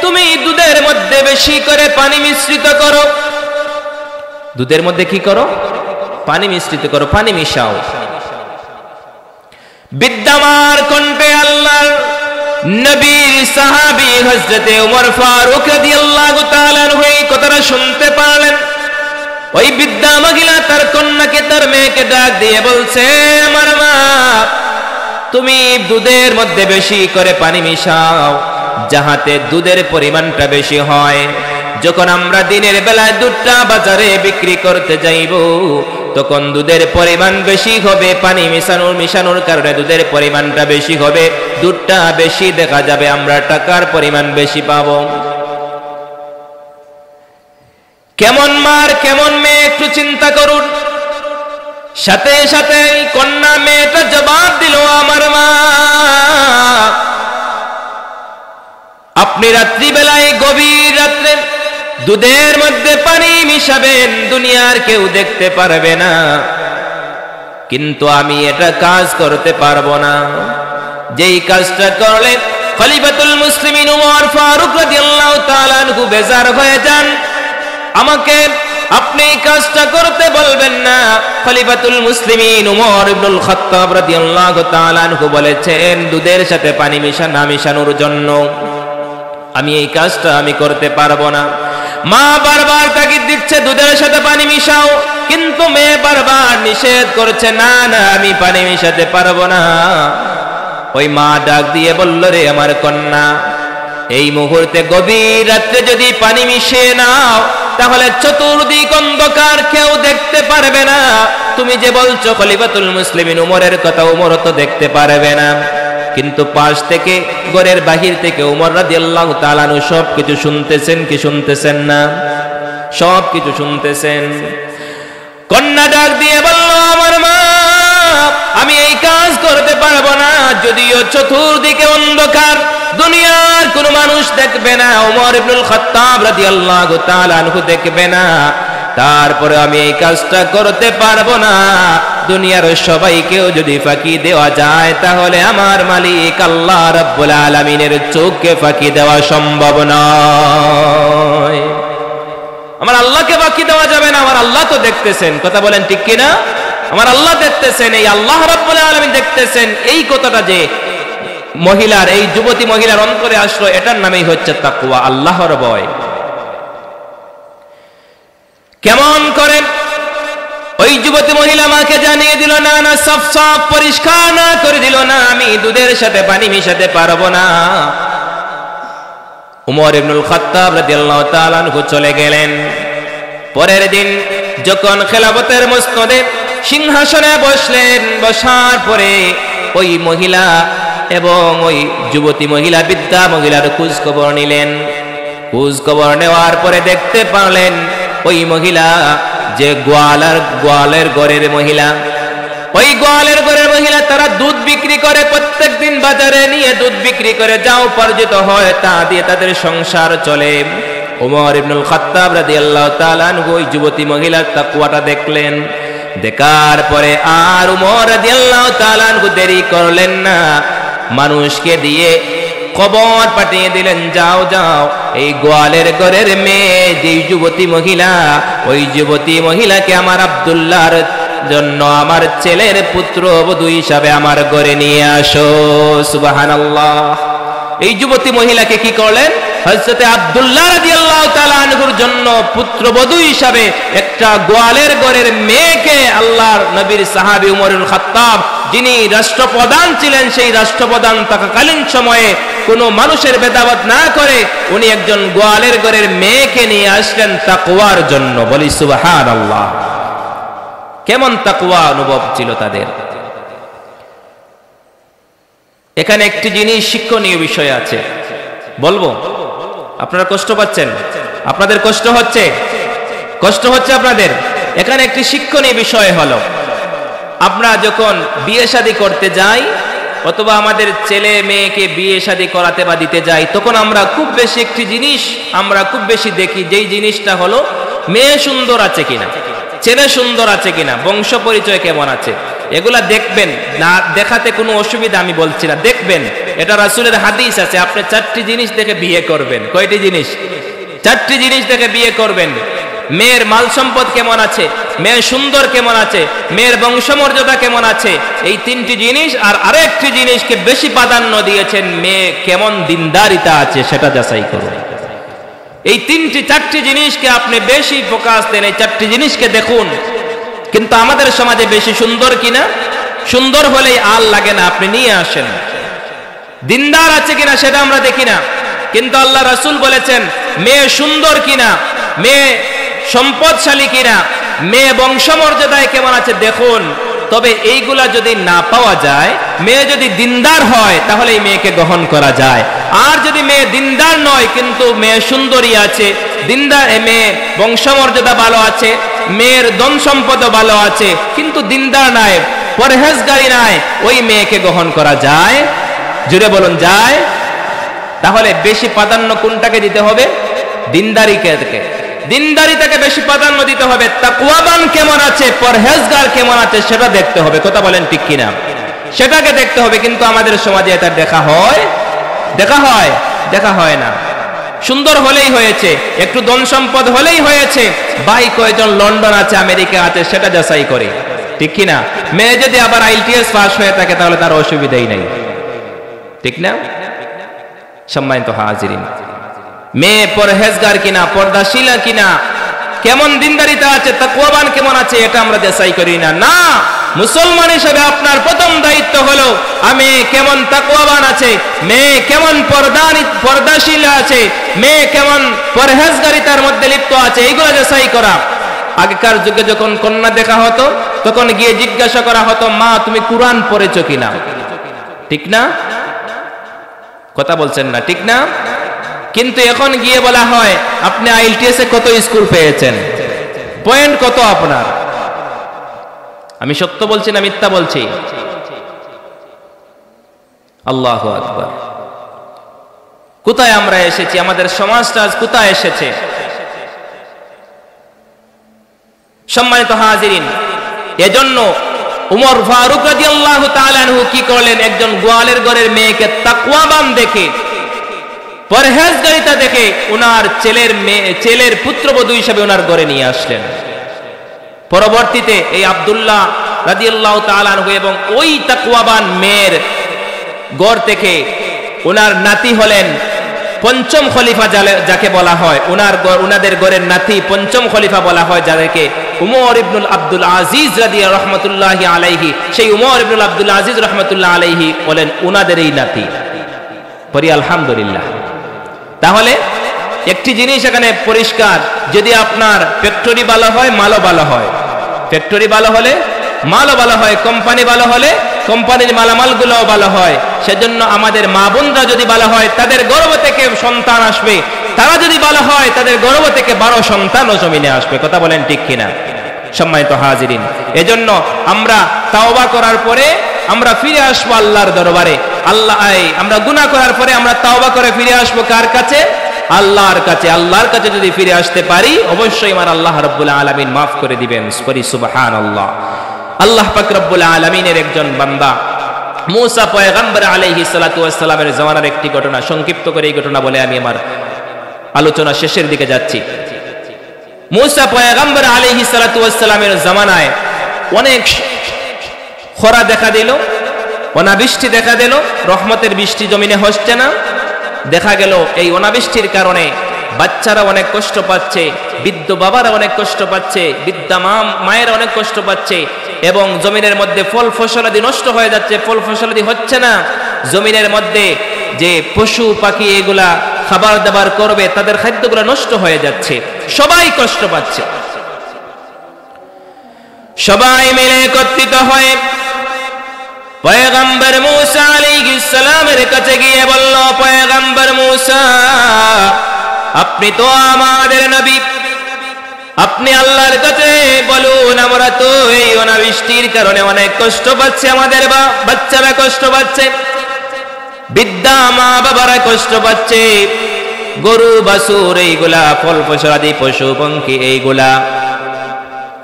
তুমি দুধের মধ্যে বেশি করে পানি মিশ্রিত করো। দুধের মধ্যে কি করো? পানি মিশ্রিত করো, পানি মিশাও। বিদ্যামার কণ্ঠে আল্লাহর নবীর সাহাবী হযরত ওমর ফারুক রাদিয়াল্লাহু তাআলা আনহু এই কথাটা শুনতে পারলেন। ওই বৃদ্ধা মহিলা তার কন্যাকে, তার মেয়েকে ডাক দিয়ে বলছে, আমার মা, তুমি দুধের মধ্যে বেশি করে পানি মিশাও, যাহাতে দুধের পরিমাণটা বেশি হয়। যখন আমরা দিনের বেলায় দুধটা বাজারে বিক্রি করতে যাইব, তখন দুধের পরিমাণ বেশি হবে, পানি মিশানোর কারণে দুধের পরিমাণটা বেশি হবে, দুধটা বেশি দেখা যাবে, আমরা টাকার পরিমাণ বেশি পাবো। কেমন মার কেমন মেয়ে, একটু চিন্তা করুন। সাথে সাথে কন্যা মেয়েটা জবাব দিল, আমার মা, আপনি রাত্রিবেলায় গভীর রাত্রে দুধের মধ্যে পানি মিশাবেন, দুনিয়ার কেউ দেখতে পারবে না, কিন্তু আমি এটা কাজ করতে পারবো না। যেই কাজটা করলে খলিফাতুল মুসলিমিন ওমর ফারুক রাদিয়াল্লাহু তাআলা আনহু বেজার হয়ে যান, আমাকে আপনি এই কাজটা করতে বলবেন না। খলিফাতুল মুসলিমিন ওমর ইবনুল খাত্তাব রাদিয়াল্লাহু তাআলা আনহু বলেছেন, দুধের সাথে পানি মিশানোর জন্য আমি এই কাজটা আমি করতে পারবো না। মা বারবার তাগিদ দিচ্ছে দুধের সাথে পানি মিশাও, কিন্তু মেয়ে বারবার নিষেধ করছে, না না, আমি পানি মিশাতে পারবো না। ওই মা ডাক দিয়ে বলল, রে আমার কন্যা, এই মুহূর্তে গভীর রাত্রে যদি পানি মিশিয়ে নাও, তাহলে চতুর্দিক অন্ধকার, কেউ দেখতে পারবে না। তুমি যে বলছো খলিফাতুল মুসলিমিন উমরের কথা, উমর তো দেখতে পারবে না, কিন্তু পাশ থেকে, ঘরের বাহির থেকে উমর রাদিয়াল্লাহু তাআলা আনহু সব কিছু শুনতেছেন কি শুনতেছেন না? সব কিছু শুনতেছেন। কন্যা ডাক দিয়ে বলল, আমার মা, আমি এই কাজ করতে পারবো না, যদিও চতুর্দিকে অন্ধকার, দুনিয়ার কোনো মানুষ দেখবে না, ওমর ইবনুল খাত্তাব রাদিয়াল্লাহু তাআলা আনহু দেখবে না, তারপরে আমি এই কাজটা করতে পারবো না। দুনিয়ার সবাইকেও যদি ফাঁকি দেওয়া যায়, তাহলে আমার মালিক আল্লাহ রাব্বুল আলামিনের চোখকে ফাঁকি দেওয়া সম্ভব নয়। আমার আল্লাহকে ফাঁকি দেওয়া যাবে না, আমার আল্লাহ তো দেখতেছেন। কথা বলেন ঠিক কিনা? আমার আল্লাহ দেখতেছেন, এই আল্লাহ রাব্বুল আলামিন দেখতেছেন। এই কথাটা যে মহিলার, এই যুবতী মহিলার অন্তরে আসলো, এটার নামেই হচ্ছে তাকওয়া, আল্লাহর ভয়। কেমন করে ওই যুবতী মহিলা মাকে জানিয়ে দিল, না না, সাফ পরিষ্কার না করে দিল, না, আমি দুধের সাথে পানি মিশাতে পারবো না। উমর ইবনুল খাত্তাব রাদিয়াল্লাহু তাআলা আনহু চলে গেলেন। পরের দিন যখন খেলাফতের মুসনদে সিংহাসনে বসলেন, বসার পরে ওই মহিলা এবং ওই যুবতী মহিলা, বৃদ্ধা মহিলার খোঁজ খবর নিলেন। খোঁজ খবর নেওয়ার পরে দেখতে পারলেন ওই মহিলা যে গোয়ালের ঘরের মহিলা, ওই গোয়ালের ঘরের মহিলা তারা দুধ বিক্রি করে, প্রত্যেকদিন বাজারে নিয়ে দুধ বিক্রি করে যা উপার্জিত হয় তা দিয়ে তাদের সংসার চলে। ওমর ইবনুল খাত্তাব রাদিয়াল্লাহু তাআলা আনহু ওই যুবতী মহিলার তাকওয়াটা দেখলেন। দেখার পরে আর ওমর রাদিয়াল্লাহু তাআলা আনহু দেরি করলেন না, মানুষকে দিয়ে খবর পাঠিয়ে দিলেন, যাও যাও এই গোয়ালের ঘরের মেয়ে যেই যুবতী মহিলা, ওই যুবতী মহিলাকে আমার আব্দুল্লাহর জন্য আমার ছেলের পুত্রবধূ হিসাবে আমার ঘরে নিয়ে আসো। সুবহানাল্লাহ। এই যুবতী মহিলাকে কি করলেন? হযরত আব্দুল্লাহ রাদিয়াল্লাহু তাআলা আনহুর জন্য পুত্রবধূ হিসাবে একটা গোয়ালের ঘরের মেয়েকে আল্লাহর নবীর সাহাবী ওমর ইবনে খাত্তাব, যিনি রাষ্ট্রপ্রধান ছিলেন, সেই রাষ্ট্রপ্রধান থাকাকালীন সময়ে কোনো মানুষের ভেদাভেদ না করে উনি একজন গোয়ালের ঘরের মেয়েকে নিয়ে আসলেন তাকওয়ার জন্য। বলি সুবহানাল্লাহ। কেমন তাকওয়া অনুভব ছিল তাদের। এখানে একটি জিনিস শিক্ষণীয় বিষয় আছে, বলবো। আপনারা কষ্ট পাচ্ছেন? আপনাদের কষ্ট হচ্ছে? কষ্ট হচ্ছে আপনাদের? এখানে একটি শিক্ষণীয় বিষয় হলো, আমরা যখন বিয়ে শাদী করতে যাই অথবা আমাদের ছেলে মেয়েকে বিয়ে শাদী করাতে বা দিতে যাই, তখন আমরা খুব বেশি একটি জিনিস আমরা খুব বেশি দেখি, যেই জিনিসটা হলো মেয়ে সুন্দর আছে কিনা, ছেলে সুন্দর আছে কিনা, বংশ পরিচয় কেমন আছে। এগুলা দেখবেন না, দেখাতে কোনো অসুবিধা আমি বলছি না, দেখবেন। এটা রাসূলের হাদিস আছে, আপনি 4টি জিনিস দেখে বিয়ে করবেন। কয়টি জিনিস? 4টি জিনিস দেখে বিয়ে করবেন। মেয়ের মাল সম্পদ কেমন আছে, মেয়ে সুন্দর কেমন আছে, মেয়ের বংশমর্যাদা কেমন আছে, এই 3টি জিনিস। আর আরেকটি জিনিসকে বেশি প্রাধান্য দিয়েছেন, মেয়ে কেমন দিনদারিতা আছে সেটা যাচাই করুন। এই 4টি জিনিসকে আপনি বেশি ফোকাস দেন, এই 4টি জিনিসকে দেখুন। কিন্তু আমাদের সমাজে বেশি সুন্দর কিনা, সুন্দর হলেই আর লাগে না, আপনি নিয়ে আসেন। দিনদার আছে কিনা সেটা আমরা দেখি না, কিন্তু আল্লাহ রাসূল বলেছেন মেয়ে সুন্দর কিনা, মেয়ে সম্পদশালী কিনা, মেয়ে বংশমর্যাদায় কেমন আছে দেখুন। তবে এইগুলা যদি না পাওয়া যায়, মেয়ে যদি দিনদার হয় তাহলে এই মেয়েকে গ্রহণ করা যায়। আর যদি মেয়ে দিনদার নয় কিন্তু মেয়ে সুন্দরী আছে, দিনদার মেয়ে বংশমর্যাদা ভালো আছে, মেয়ের ধন সম্পদও ভালো আছে, কিন্তু দিনদার নাই, পরহেজগারী নাই, ওই মেয়েকে গ্রহণ করা যায়? জুড়ে বলুন, যায়? তাহলে বেশি প্রাধান্য কোনটাকে দিতে হবে? দিনদারিকে। দিনদারিতাকে বেশি প্রাধান্য দিতে হবে। তাকওয়াবান কেমন আছে, পরহেজগার কেমন আছে সেটা দেখতে হবে। কথা বলেন ঠিক কিনা? সেটাকে দেখতে হবে। কিন্তু আমাদের সমাজে এটা দেখা হয়? দেখা হয় না। সুন্দর হলেই হয়েছে, একটু ধন সম্পদ হলেই হয়েছে, ভাই কয়জন লন্ডন আছে, আমেরিকা আছে সেটা যাচাই করে, ঠিক কিনা? মেয়ে যদি আবার IELTS পাস হয়ে থাকে তাহলে তার অসুবিধাই নাই, ঠিক না? সম্মানিত হাজিরিন, মেয়ে পরহেজগার কিনা, পর্দাশীলা কিনা, কেমন দিনদারিতা আছে, তাকওয়াবান কেমন আছে, এটা আমরা যাচাই করি না। না, মুসলমান হিসেবে আপনার প্রথম দায়িত্ব হলো আমি কেমন তাকওয়াবান আছে, মেয়ে কেমন পর্দাশীলা আছে, মেয়ে কেমন পরহেজগারিতার মধ্যে লিপ্ত আছে, এইগুলো যাচাই করা। আগেকার যুগে যখন কন্যা দেখা হতো তখন গিয়ে জিজ্ঞাসা করা হতো, মা তুমি কুরআন পড়েছো কিনা, ঠিক না? কথা বলছেন না, ঠিক না? কিন্তু এখন গিয়ে বলা হয় আপনি IELTS এ কত স্কোর পেয়েছেন, পয়েন্ট কত আপনার। আমি সত্য বলছি না মিথ্যা বলছি? আল্লাহু আকবার। কোথায় আমরা এসেছি? আমাদের সমাজটা আজ কোথায় এসেছে? সম্মানিত হাজিরিন, এজন্য উমর ফারুক রাদিয়াল্লাহু তাআলা আনহু কি করলেন? একজন গোয়ালের ঘরের মেয়েকে তাকওয়াবান দেখে, পরহেজগারিতা দেখে ওনার ছেলের পুত্রবধূ হিসেবে ওনার ঘরে নিয়ে আসলেন। পরবর্তীতে এই আব্দুল্লাহ রাদিয়াল্লাহু তাআলা আনহু এবং ওই তাকওয়াবান মেয়ের ঘর থেকে ওনার নাতি হলেন পঞ্চম খলিফা, যাকে বলা হয় ওনাদের ঘরের নাতি পঞ্চম খলিফা বলা হয়, যাদেরকে উমর ইবনুল আব্দুল আজিজ রাদিয়াল্লাহু রাহমাতুল্লাহি আলাইহি, সেই উমর ইবনুল আব্দুল আজিজ রাহমাতুল্লাহ আলাইহি বলেন ওনাদের এই নাতি। পরি আলহামদুলিল্লাহ। তাহলে একটি জিনিস এখানে পরিষ্কার, যদি আপনার ফ্যাক্টরি ভালো হয়, মালও ভালো হয়, ফ্যাক্টরি ভালো হলে মালও ভালো হয়, কোম্পানি ভালো হলে কোম্পানির মালামালগুলোও ভালো হয়। সেজন্য আমাদের মা বোনরা যদি ভালো হয় তাদের গর্ভ থেকে সন্তান আসবে, তারা যদি ভালো হয় তাদের গর্ভ থেকে 12 সন্তানও জমিনে আসবে। কথা বলেন ঠিক কিনা? সম্মানিত হাজিরিন, এজন্য আমরা তাওবা করার পরে আমরা ফিরে আসবো আল্লাহর দরবারে। আমরা গুনাহ করার পরে আমরা তাওবা করে ফিরে আসবো কার কাছে? আল্লাহর কাছে। আল্লাহর কাছে যদি ফিরে আসতে পারি, অবশ্যই আমার আল্লাহ রাব্বুল আলামিন মাফ করে দিবেন। সুবহানাল্লাহ। আল্লাহ পাক রব্বুল আলামিনের একজন বান্দা মূসা পয়গম্বর আলাইহিস সালাতু ওয়াস সালামের জামানার একটি ঘটনা, সংক্ষিপ্ত করে এই ঘটনা বলে আমি আমার আলোচনা শেষের দিকে যাচ্ছি। মূসা পয়গম্বর আলাইহিস সালাতু ওয়াস সালামের জামানায় অনেক খরা দেখা দিল, অনাবৃষ্টি দেখা দিল, রহমতের বৃষ্টি জমিনে হচ্ছে না। দেখা গেল এই অনাবৃষ্টির কারণে বাচ্চারা অনেক কষ্ট পাচ্ছে, বৃদ্ধ বাবারা অনেক কষ্ট পাচ্ছে, বৃদ্ধা মায়েরা অনেক কষ্ট পাচ্ছে, এবং জমিনের মধ্যে ফল ফসলাদি নষ্ট হয়ে যাচ্ছে, ফল ফসলাদি হচ্ছে না। জমিনের মধ্যে যে পশু পাখি এগুলা খাবার দাবার করবে, তাদের খাদ্যগুলো নষ্ট হয়ে যাচ্ছে, সবাই কষ্ট পাচ্ছে। সবাই মিলে একত্রিত হয়ে পয়গম্বর মূসা আলাইহিস সালামের কাছে গিয়ে বলল, পয়গম্বর মূসা, আপনি তো আমাদের নবী, আপনি আল্লাহর কাছে বলুন, আমরা তো এই অনাবৃষ্টির কারণে অনেক কষ্ট পাচ্ছি, আমাদের বাচ্চারা কষ্ট পাচ্ছে, বৃদ্ধা মা বাবারা কষ্ট পাচ্ছে, গরু বাছুর এইগুলা ফল ফসলাদি পশু পঙ্খী এইগুলা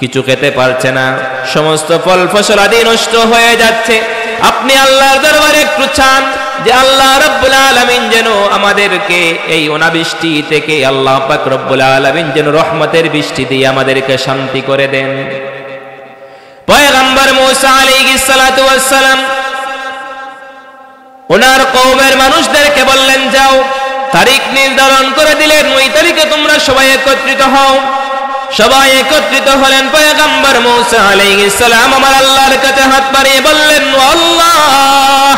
কিছু খেতে পারছে না, সমস্ত ফল ফসলাদি নষ্ট হয়ে যাচ্ছে। আপনি আল্লাহর দরবারে একটু চান যে আল্লাহ রাব্বুল আলামিন যেন আমাদেরকে এই অনাবৃষ্টি থেকে আল্লাহ পাক রব্বুল আলামিন যেন রহমতের বৃষ্টি দিয়ে আমাদেরকে শান্তি করে দেন। পয়গম্বর মূসা আলাইহিস সালাতু ওয়াস সালাম ওনার কওমের মানুষদেরকে বললেন, যাও, তারিখ নির্ধারণ করে দিলেন, ওই তারিখে তোমরা সবাই একত্রিত হও। সবাই একত্রিত হলেন। পয়গম্বর মূসা আলাইহিস সালাম আমার আল্লাহর কাছে হাত বাড়িয়ে বললেন, ও আল্লাহ,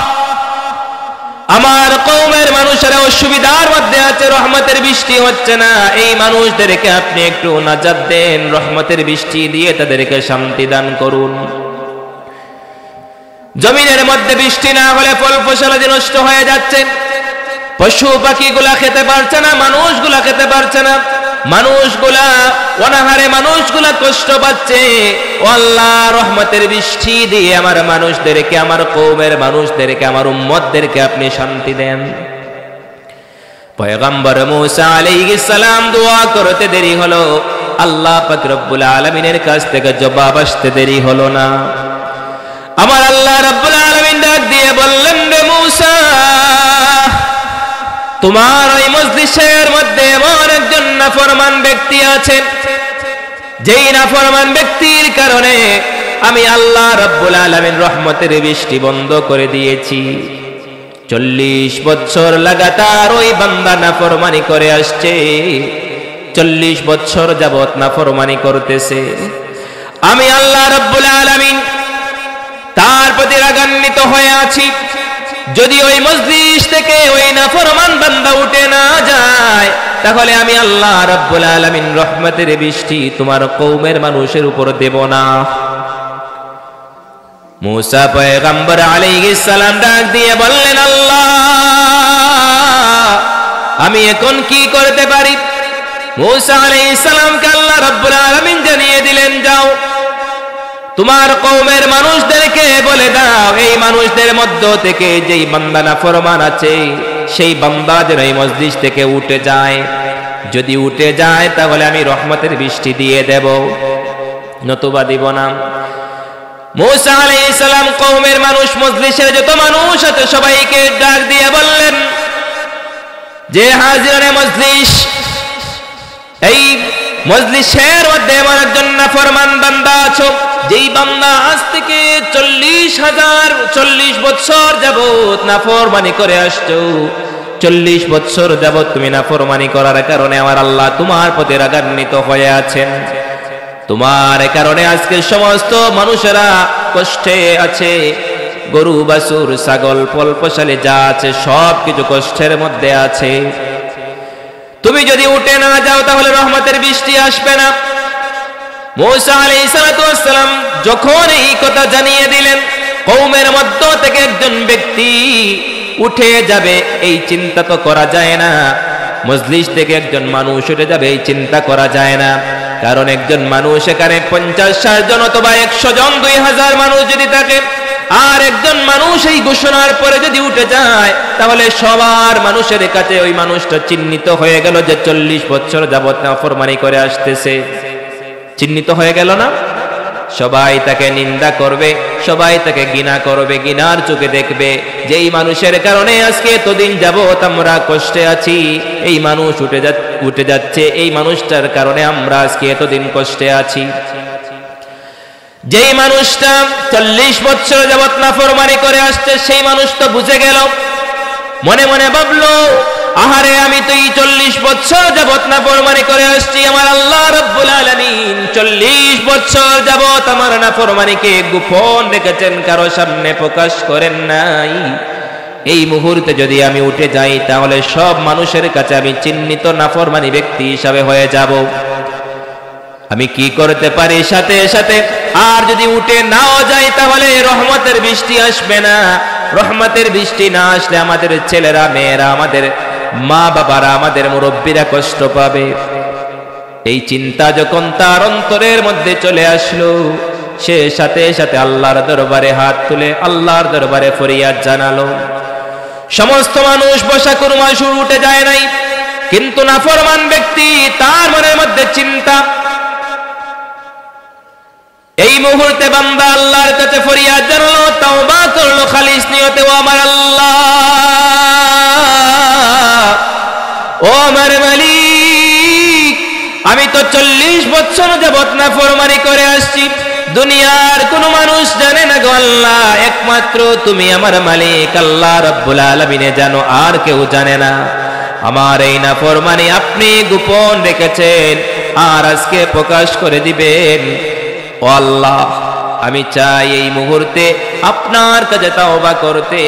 আমার কওমের মানুষেরা অসুবিধার মধ্যে আছে, রহমতের বৃষ্টি হচ্ছে না, এই মানুষদেরকে আপনি একটু নাজাত দেন, রহমতের বৃষ্টি দিয়ে তাদেরকে শান্তি দান করুন। জমিনের মধ্যে বৃষ্টি না হলে ফল ফসলাদি নষ্ট হয়ে যাচ্ছে, পশু পাখিগুলা খেতে পারছে না, মানুষগুলা খেতে পারছে না, মানুষগুলা অনাহারে, মানুষগুলা কষ্ট পাচ্ছে। ও আল্লাহ, রহমতের বৃষ্টি দিয়ে আমার মানুষদেরকে, আমার কওমের মানুষদেরকে, আমার উম্মতদেরকে আপনি শান্তি দেন। পয়গম্বর মূসা আলাইহিস সালাম দোয়া করতে দেরি হলো, আল্লাহ পাক রব্বুল আলামিনের কাছ থেকে জবাব আসতে দেরি হলো না। আমার আল্লাহ রাব্বুল আলামিন ডাক দিয়ে বললেন, রে মূসা, তোমার ওই মজলিসের মধ্যে এমন একজন নাফরমান ব্যক্তি আছেন, যেই নাফরমান ব্যক্তির কারণে আমি আল্লাহ রাব্বুল আলামিন রহমতের বৃষ্টি বন্ধ করে দিয়েছি। 40 বছর লাগাতার ওই বান্দা নাফরমানি করে আসছে, 40 বছর যাবত নাফরমানি করতেছে। আমি আল্লাহ রাব্বুল আলামিন তার প্রতি রাগান্বিত হয়ে আছি। যদি ওই মজলিস থেকে ওই নাফরমান বান্দা উঠে না যায়, তাহলে আমি আল্লাহ রাব্বুল আলামিন রহমতের বৃষ্টি তোমার কওমের মানুষের উপর দেব না। মূসা পয়গম্বর আলাইহিস সালাম ডাক দিয়ে বললেন, আল্লাহ, আমি এখন কি করতে পারি? মূসা আলাইহিস সালামকে আল্লাহ রাব্বুল আলামিন জানিয়ে দিলেন, যাও, তোমার কওমের মানুষদেরকে বলে দাও, এই মানুষদের মধ্য থেকে যেই বান্দা নাফরমান আছে, সেই বান্দা যেন এই মজলিস থেকে উঠে যায়। যদি উঠে যায় তাহলে আমি রহমতের বৃষ্টি দিয়ে দেব, নতুবা দিব না। মূসা আলাইহিস সালাম কওমের মানুষ, মজলিসের যত মানুষ আছে সবাইকে ডাক দিয়ে বললেন যে, হাজিরানে মজলিস, এই মজলিসের মধ্যে এমন একজন নাফরমান বান্দা আছো, যেই বান্দা আজ থেকে 40 বছর যাবত নাফরমানি করে আসছো। 40 বছর যাবত তুমি নাফরমানি করার কারণে আমার আল্লাহ তোমার প্রতি রাগান্বিত হয়ে আছেন। তোমার কারণে আজকে সমস্ত মানুষেরা কষ্টে আছে, গরু বাছুর ছাগল ফল ফসলে যা আছে সব কিছু কষ্টের মধ্যে আছে। তুমি যদি উঠে না যাও তাহলে রহমতের বৃষ্টি আসবে না। মূসা আলাইহিস সালাম যখন এই কথা জানিয়ে দিলেন, কওমের মধ্য থেকে একজন ব্যক্তি উঠে যাবে এই চিন্তা তো করা যায় না, মজলিস থেকে একজন মানুষ উঠে যাবে এই চিন্তা করা যায় না। কারণ একজন মানুষ এখানে 50-60 জন অথবা 100 জন 2000 মানুষ যদি থাকে, আর একজন মানুষ এই ঘোষণার পরে যদি উঠে যায়, তাহলে সবার মানুষের কাছে ওই মানুষটা চিহ্নিত হয়ে গেল যে 40 বছর যাবত নাফরমানি করে আসতেছে। চিহ্নিত হয়ে গেল না? সবাই তাকে নিন্দা করবে, সবাই তাকে ঘৃণা করবে, ঘৃণার চোখে দেখবে যে এই মানুষের কারণে আজকে এতদিন যাবত আমরা কষ্টে আছি, এই মানুষ উঠে যাচ্ছে, এই মানুষটার কারণে আমরা আজকে এতদিন কষ্টে আছি। যেই মানুষটা 40 বছর যাবত নাফরমানি করে আসছে, সেই মানুষ তো বুঝে গেল, মনে মনে ভাবলো, আহারে আমি তো এই 40 বছর যাবত নাফরমানি করে আসছি, আমার আল্লাহ রাব্বুল আলামিন 40 বছর যাবত আমার নাফরমানিকে গোপন রেখেছেন, কারো সামনে প্রকাশ করেন নাই। এই মুহূর্তে যদি আমি উঠে যাই, তাহলে সব মানুষের কাছে আমি চিহ্নিত নাফরমানি ব্যক্তি হিসাবে হয়ে যাব। আমি কি করতে পারি সাথে সাথে? আর যদি উঠে নাও যাই, তাহলে রহমতের বৃষ্টি আসবে না। রহমতের বৃষ্টি না আসলে আমাদের ছেলেরা, মেয়েরা, আমাদের মা বাবারা, আমাদের মুরব্বীরা কষ্ট পাবে। এই চিন্তা যখন তার অন্তরের মধ্যে চলে আসলো, সে সাথে সাথে আল্লাহর দরবারে হাত তুলে আল্লাহর দরবারে ফরিয়াদ জানালো। সমস্ত মানুষ বসা কুরমা শুরু উঠে যায় নাই, কিন্তু নাফরমান ব্যক্তি, তার মনের মধ্যে চিন্তা। এই মুহূর্তে বান্দা আল্লাহর কাছে ফরিয়াদ জানালো, তাওবা করলো খালিস নিয়তে, ও আমার আল্লাহ, ও আমার মালিক, আমি তো 40 বছর যাবত নাফরমানি করে আসছি, দুনিয়ার কোনো মানুষ জানে না গো আল্লাহ, একমাত্র তুমি আমার মালিক আল্লাহ রাব্বুল আলামিন জানো, আর কেউ জানে না। আমার এই নাফরমানি আপনি গোপন রেখেছেন, আর আজকে প্রকাশ করে দিবেন। ও আল্লাহ, আমি চাই এই মুহূর্তে আপনার কাছে তাওবা করতে।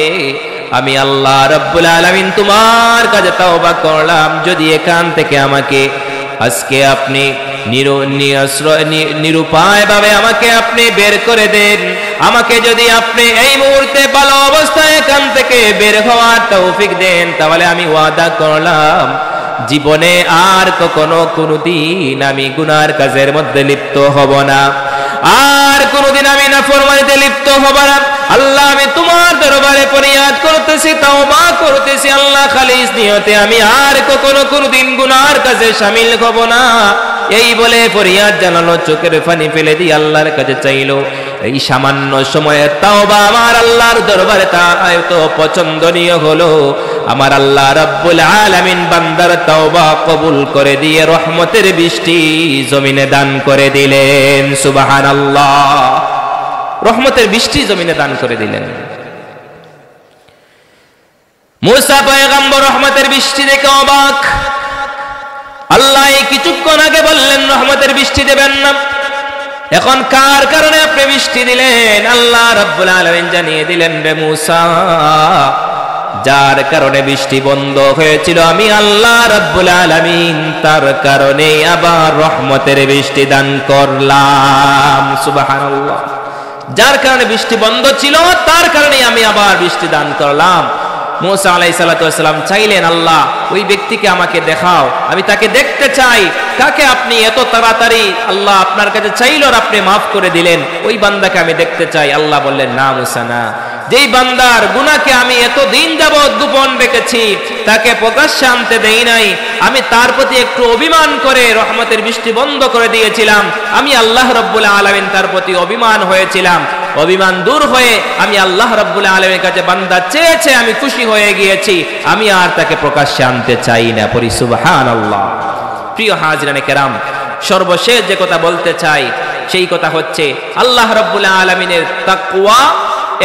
আমি আল্লাহ রাব্বুল আলামিন তোমার কাছে তাওবা করলাম, যদি এখান থেকে আমাকে আজকে আপনি নিরুপায় ভাবে আমাকে আপনি বের করে দেন, আমাকে যদি আপনি এই মুহূর্তে ভালো অবস্থায় এখান থেকে বের হওয়ার তৌফিক দেন, তাহলে আমি ওয়াদা করলাম জীবনে আর কখনো কোনোদিন আমি গুনার কাজের মধ্যে লিপ্ত হব না, আর কোনোদিন আমি নাফরমানিতে লিপ্ত হব না। আল্লাহ, আমি তোমার দরবারে ফরিয়াদ করতেছি, তাওবা করতেছি আল্লাহ, খালিস নিয়তে আমি আর কখনো কোনোদিন গুনার কাজে শামিল হব না। এই বলে ফরিয়াদ জানালো, চোখের পানি ফেলে দিয়ে আল্লাহর কাছে চাইলো। এই সামান্য সময়ে তাওবা আমার আল্লাহর দরবারে তা এত পছন্দনীয় হলো, আমার আল্লাহ রাব্বুল আলামিন বান্দার তাওবা কবুল করে দিয়ে রহমতের বৃষ্টি জমিনে দান করে দিলেন। সুবহানাল্লাহ, রহমতের বৃষ্টি জমিনে দান করে দিলেন। মুসা পয়গম্বর রহমতের বৃষ্টি দেখে অবাক। আল্লাহ কিছুক্ষণ আগে বললেন রহমতের বৃষ্টি দেবেন না, এখন কার কারণে আপনি বৃষ্টি দিলেন? আল্লাহ রাব্বুল আলামিন জানিয়ে দিলেন, রে মুসা, যার কারণে বৃষ্টি বন্ধ হয়েছিল আমি আল্লাহ রাব্বুল আলামিন তার কারণে আবার রহমতের বৃষ্টি দান করলাম। সুবহানাল্লাহ, যার কারণে বৃষ্টি বন্ধ ছিল তার কারণে আমি আবার বৃষ্টি দান করলাম। মুসা আলাইহিস সালাতু ওয়াস সালাম চাইলেন, আল্লাহ ওই ব্যক্তিকে আমাকে দেখাও, আমি তাকে দেখতে চাই, কাকে আপনি এত তাড়াতাড়ি আল্লাহ আপনার কাছে চাইল আর আপনি মাফ করে দিলেন, ওই বান্দাকে আমি দেখতে চাই। আল্লাহ বললেন, না মুসা না, যেই বান্দার গুনাহকে আমি এতদিন যাবত গোপন রেখেছি, তাকে প্রকাশ্যে আনতে দেই নাই, আমি তার প্রতি একটু অভিমান করে রহমতের বৃষ্টি বন্ধ করে দিয়েছিলাম, আমি আল্লাহ রাব্বুল আলামিন তার প্রতি অভিমান হয়েছিলাম, অভিমান দূর হয়ে আমি আল্লাহ রাব্বুল আলামিনের কাছে বান্দা চেয়েছে, আমি খুশি হয়ে গিয়েছি, আমি আর তাকে প্রকাশ্যে আনতে চাই না। পড়ি সুবহানাল্লাহ। প্রিয় হাজিরানে কেরাম, সর্বশেষ যে কথা বলতে চাই সেই কথা হচ্ছে আল্লাহ রাব্বুল আলামিনের তাকওয়া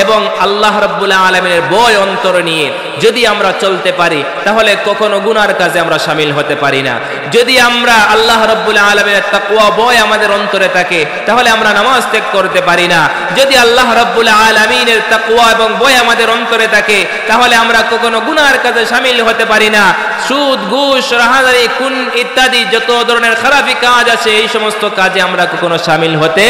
এবং আল্লাহ রাব্বুল আলামিনের ভয় অন্তরে নিয়ে যদি আমরা চলতে পারি, তাহলে কখনো গুনার কাজে আমরা শামিল হতে পারি না। যদি আমরা আল্লাহ রাব্বুল আলামিনের তাকওয়া ভয় আমাদের অন্তরে থাকে, তাহলে আমরা নামাজ ত্যাগ করতে পারি না। যদি আল্লাহ রাব্বুল আলামিনের তাকওয়া এবং ভয় আমাদের অন্তরে থাকে, তাহলে আমরা কখনো গুনার কাজে শামিল হতে পারি না। সুদ, ঘুষ, রাহাজানি, খুন ইত্যাদি যত ধরনের খারাপি কাজ আছে, এই সমস্ত কাজে আমরা কখনো শামিল হতে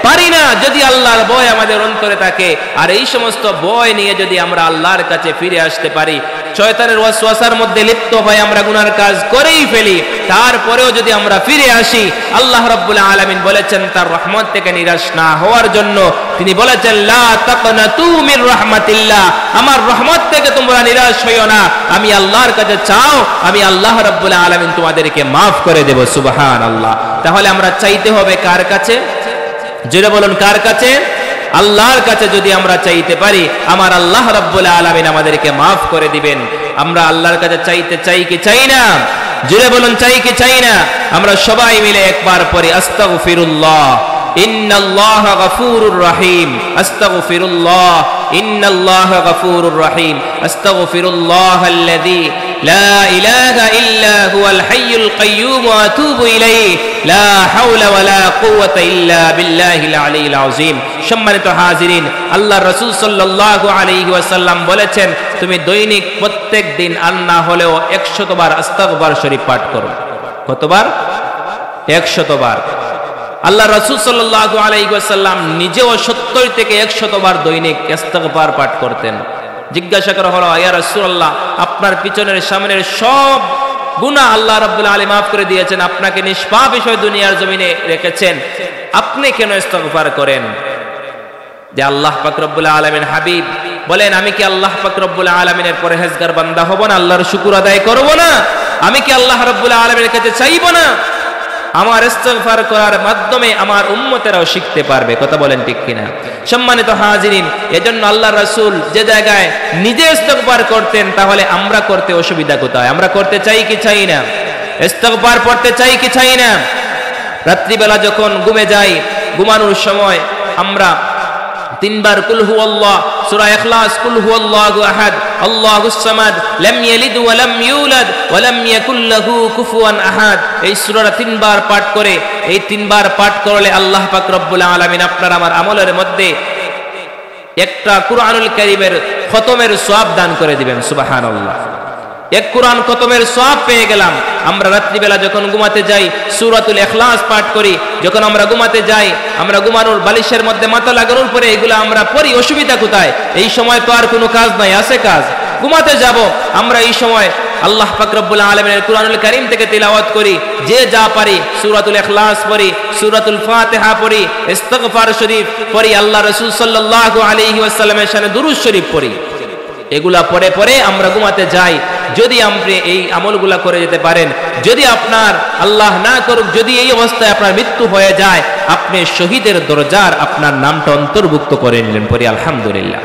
পারি না যদি আল্লাহর ভয় আমাদের অন্তরে থাকে। আর এই সমস্ত ভয় নিয়ে যদি আমরা আল্লাহর কাছে ফিরে আসতে পারি, শয়তানের ওয়াসওয়াসার মধ্যে লিপ্ত হয়ে আমরা গুনার কাজ করেই ফেলি, তারপরেও যদি আমরা ফিরে আসি, আল্লাহ রাব্বুল আলামিন বলেছেন তার রহমত থেকে নিরাশ না হওয়ার জন্য। তিনি বলেছেন লা তাকনাতু মির রাহমাতিল্লাহ, আমার রহমত থেকে তোমরা নিরাশ হইও না, আমি আল্লাহর কাছে চাও, আমি আল্লাহ রাব্বুল আলামিন তোমাদেরকে মাফ করে দেব। সুবহানাল্লাহ। তাহলে আমরা চাইতে হবে কার কাছে? জোরে বলুন, কার কাছে? আল্লাহর কাছে যদি আমরা চাইতে পারি, আমার আল্লাহ রাব্বুল আলামিন আমাদেরকে মাফ করে দিবেন। আমরা আল্লাহর কাছে চাইতে চাই কি চাই না? জোরে বলুন, চাই কি চাই না? আমরা সবাই মিলে একবার পড়ি আস্তাগফিরুল্লাহ ইন্নাল্লাহা গফুরুর রহিম, আস্তাগফিরুল্লাহ ইন্নাল্লাহা গফুরুর রহিম, আস্তাগফিরুল্লাহাল্লাযী লা ইলাহা ইল্লা হুয়াল হাইয়ুল কাইয়্যুম ওয়া আতুবু ইলাইহি লা হাওলা ওয়ালা কুওয়াতা ইল্লা বিল্লাহিল আলিয়্যিল আযীম। সম্মানিত হাজিরিন, আল্লাহর রাসূল সাল্লাল্লাহু আলাইহি ওয়াসাল্লাম বলেছেন, তুমি দৈনিক প্রত্যেক দিন আর না হলেও 100 বার আস্তাগফার শরীফ পাঠ করো। কতবার? 100 বার। আল্লাহ রাসূল সাল্লাল্লাহু আলাইহি ওয়াসাল্লাম নিজেও 70 থেকে 100 বার দৈনিক ইস্তিগফার পাঠ করতেন। জিজ্ঞাসা করা হলো, ইয়া রাসূলুল্লাহ, আপনার পিছনের সামনের সব গুনাহ আল্লাহ রাব্বুল আলামিন মাফ করে দিয়েছেন, আপনাকে নিষ্পাপ হিসেবে দুনিয়ার জমিনে রেখেছেন, আপনি কেন ইস্তিগফার করেন? যে আল্লাহ পাক রব্বুল আলামিন হাবিব বলেন, আমি কি আল্লাহ পাক রব্বুল আলামিনের পরহেজগার বান্দা হব না? আল্লাহর শুকর আদায় করব না? আমি কি আল্লাহ রাব্বুল আলামিনের কাছে চাইব না? আমার ইস্তিগফার করার মাধ্যমে আমার উম্মতেরাও শিখতে পারবে। কথা বলেন ঠিক কিনা? সম্মানিত হাজিরিন, এজন্য আল্লাহর রাসূল যে জায়গায় নিজে ইস্তিগফার করতেন, তাহলে আমরা করতে অসুবিধা কোথায়? আমরা করতে চাই কি চাই না? ইস্তিগফার পড়তে চাই কি চাই না? রাত্রিবেলা যখন ঘুমে যাই, ঘুমানোর সময় আমরা 3 বার কুল হুয়াল্লাহ, সূরা ইখলাস, কুল হুয়াল্লাহু আহাদ, আল্লাহুস সামাদ, লাম ইয়ালিদ ওয়া লাম ইউলাদ ওয়া লাম ইয়াকুল লাহু কুফুয়ান আহাদ, এই সূরাটা 3 বার পাঠ করে, এই 3 বার পাঠ করলে আল্লাহ পাক রব্বুল আলামিন আপনার আমার আমলের মধ্যে একটা কুরআনুল কারীমের খতমের সওয়াব দান করে দিবেন। সুবহানাল্লাহ। এক কোরআন খতমের সওয়াব পেয়ে গেলাম। আমরা রাত্রিবেলা যখন ঘুমাতে যাই সূরাতুল ইখলাস পাঠ করি, যখন আমরা ঘুমাতে যাই, আমরা ঘুমানোর বালিশের মধ্যে মাথা লাগানোর পরে এগুলো আমরা পড়ি, অসুবিধা কোথায়? এই সময় তো আর কোনো কাজ নাই, আছে কাজ? ঘুমাতে যাব, আমরা এই সময় আল্লাহ পাক রব্বুল আলামিনের কুরআনুল কারীম থেকে তিলাওয়াত করি, যে যা পারি, সূরাতুল ইখলাস পড়ি, সূরাতুল ফাতিহা পড়ি, ইস্তিগফার শরীফ পড়ি, আল্লাহ রাসূল সাল্লাল্লাহু আলাইহি ওয়াসাল্লামের শানে দুরূদ শরীফ পড়ি। এগুলা পড়ে পড়ে আমরা ঘুমাতে যাই। যদি আপনি এই আমলগুলা করে যেতে পারেন, যদি আপনার আল্লাহ না করুক, যদি এই অবস্থায় আপনার মৃত্যু হয়ে যায়, আপনি শহীদের দরজার আপনার নামটা অন্তর্ভুক্ত করে নিলেন। পড়ি আলহামদুলিল্লাহ।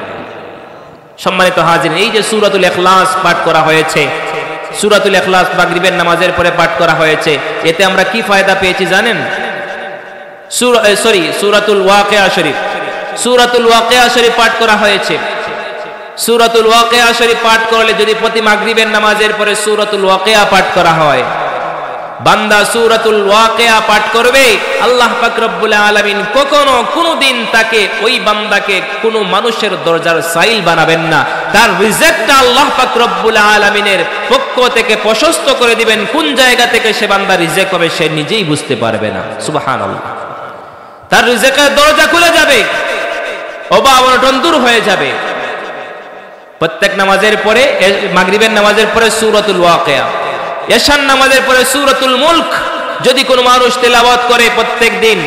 সম্মানিত হাজিরিন, এই যে সূরাতুল ইখলাস পাঠ করা হয়েছে, সূরাতুল ইখলাস মাগরিবের নামাজের পরে পাঠ করা হয়েছে, এতে আমরা কি ফায়দা পেয়েছি জানেন? সূরাতুল ওয়াকিয়া শরীফ, সূরাতুল ওয়াকিয়া শরীফ পাঠ করা হয়েছে। সূরাতুল ওয়াকিয়া শরীফ পাঠ করলে, যদি প্রতি মাগরিবের নামাজের পরে সূরাতুল ওয়াকিয়া পাঠ করা হয়, বান্দা সূরাতুল ওয়াকিয়া পাঠ করবে, আল্লাহ পাক রব্বুল আলামিন কখনো কোনোদিন তাকে, ওই বান্দাকে কোনো মানুষের দরজার সাইল বানাবেন না। তার রিজিকটা আল্লাহ পাক রব্বুল আলামিনের পক্ষ থেকে প্রশস্ত করে দিবেন। কোন জায়গা থেকে সে বান্দা রিজিক পাবে সে নিজেই বুঝতে পারবে না। সুবহানাল্লাহ। তার রিজিকের দরজা খুলে যাবে, অভাব অনটন দূর হয়ে যাবে। প্রত্যেক নামাজের পরে, মাগরিবের নামাজের পরে সূরাতুল ওয়াকিয়া, এশার নামাজের পরে সূরাতুল মুলক যদি কোনো মানুষ তেলাওয়াত করে প্রত্যেক দিন,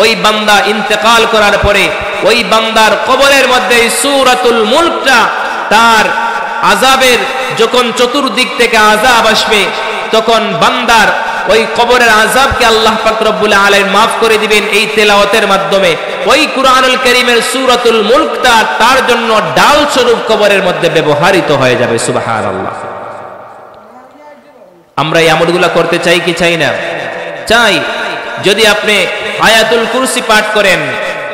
ওই বান্দা ইন্তেকাল করার পরে ওই বান্দার কবরের মধ্যে সূরাতুল মুলকটা, তার আযাবের যখন চতুর্দিক থেকে আযাব আসবে, তখন বান্দার ওই কবরের আযাবকে আল্লাহ পাক রব্বুল আলামিন মাফ করে দিবেন এই তেলাওয়াতের মাধ্যমে। ওই কুরআনুল কারীমের সূরাতুল মুলকটা তার জন্য ডাল স্বরূপ কবরের মধ্যে ব্যবহৃত হয়ে যাবে। সুবহানাল্লাহ। আমরা এই আমলগুলো করতে চাই কি চাই না? চাই। যদি আপনি আয়াতুল কুরসি পাঠ করেন,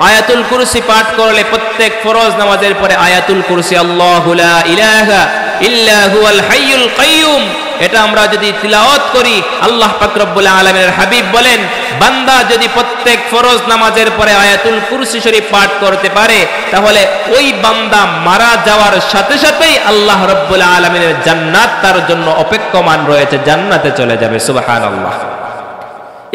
আয়াতুল কুরসি পাঠ করলে প্রত্যেক ফরজ নামাজের পরে আয়াতুল কুরসি, আল্লাহু লা ইলাহা ইল্লা হুয়াল হাইয়ুল কাইয়্যুম, এটা আমরা যদি তিলাওয়াত করি, আল্লাহ পাক রব্বুল আলামিনের হাবিব বলেন, বান্দা যদি প্রত্যেক ফরজ নামাজের পরে আয়াতুল কুরসি শরীফ পাঠ করতে পারে, তাহলে ওই বান্দা মারা যাওয়ার সাথে সাথেই আল্লাহ রব্বুল আলামিনের জান্নাত তার জন্য অপেক্ষমান রয়েছে, জান্নাতে চলে যাবে। সুবহানাল্লাহ।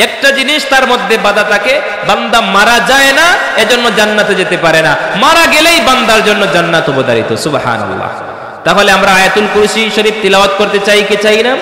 একটা জিনিস তার মধ্যে বাধা থাকে, বান্দা মারা যায় না, এজন্য জান্নাতে যেতে পারে না, মারা গেলেই বান্দার জন্য জান্নাত অবধারিত। সুবহানাল্লাহ। তাহলে আমরা আয়াতুল কুরসি শরীফ তিলাওয়াত করতে চাই কি চাই না?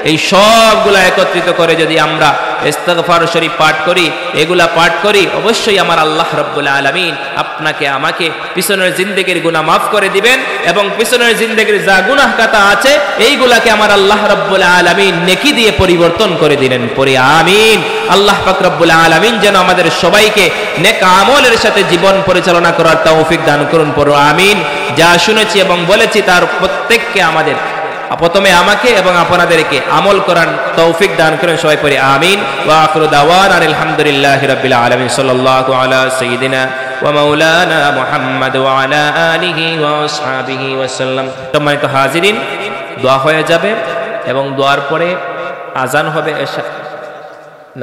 এই সবগুলা একত্রিত করে যদি আমরা ইস্তিগফার শরীফ পাঠ করি, এগুলা পাঠ করি, অবশ্যই আমার আল্লাহ রাব্বুল আলামিন আপনাকে আমাকে পিছনের জিন্দেগির গুনাহ মাফ করে দিবেন এবং পিছনের জিন্দেগির যা গুনাহ কাতা আছে এইগুলাকে আমার আল্লাহ রাব্বুল আলামিন নেকি দিয়ে পরিবর্তন করে দিলেন। পড়ি আমিন। আল্লাহ পাক রব্বুল আলামিন যেন আমাদের সবাইকে নেক আমলের সাথে জীবন পরিচালনা করার তৌফিক দান করুন। পড়ো আমিন। যা শুনেছি এবং বলেছি তার প্রত্যেককে আমাদের, প্রথমে আমাকে এবং আপনাদেরকে আমল করার তৌফিক দান করেন। সবাই পড়ি আমিন। ওয়া আখিরু দাওয়ানা আলহামদুলিল্লাহি রাব্বিল আলামিন। সাল্লাল্লাহু আলা সাইয়্যিদিনা ওয়া মাওলানা মুহাম্মদ ওয়া আলা আলিহি ওয়া আসহাবিহি ওয়া সাল্লাম। সম্মানিত হাজিরিন, দোয়া হয়ে যাবে এবং দোয়ার পরে আজান হবে, এশা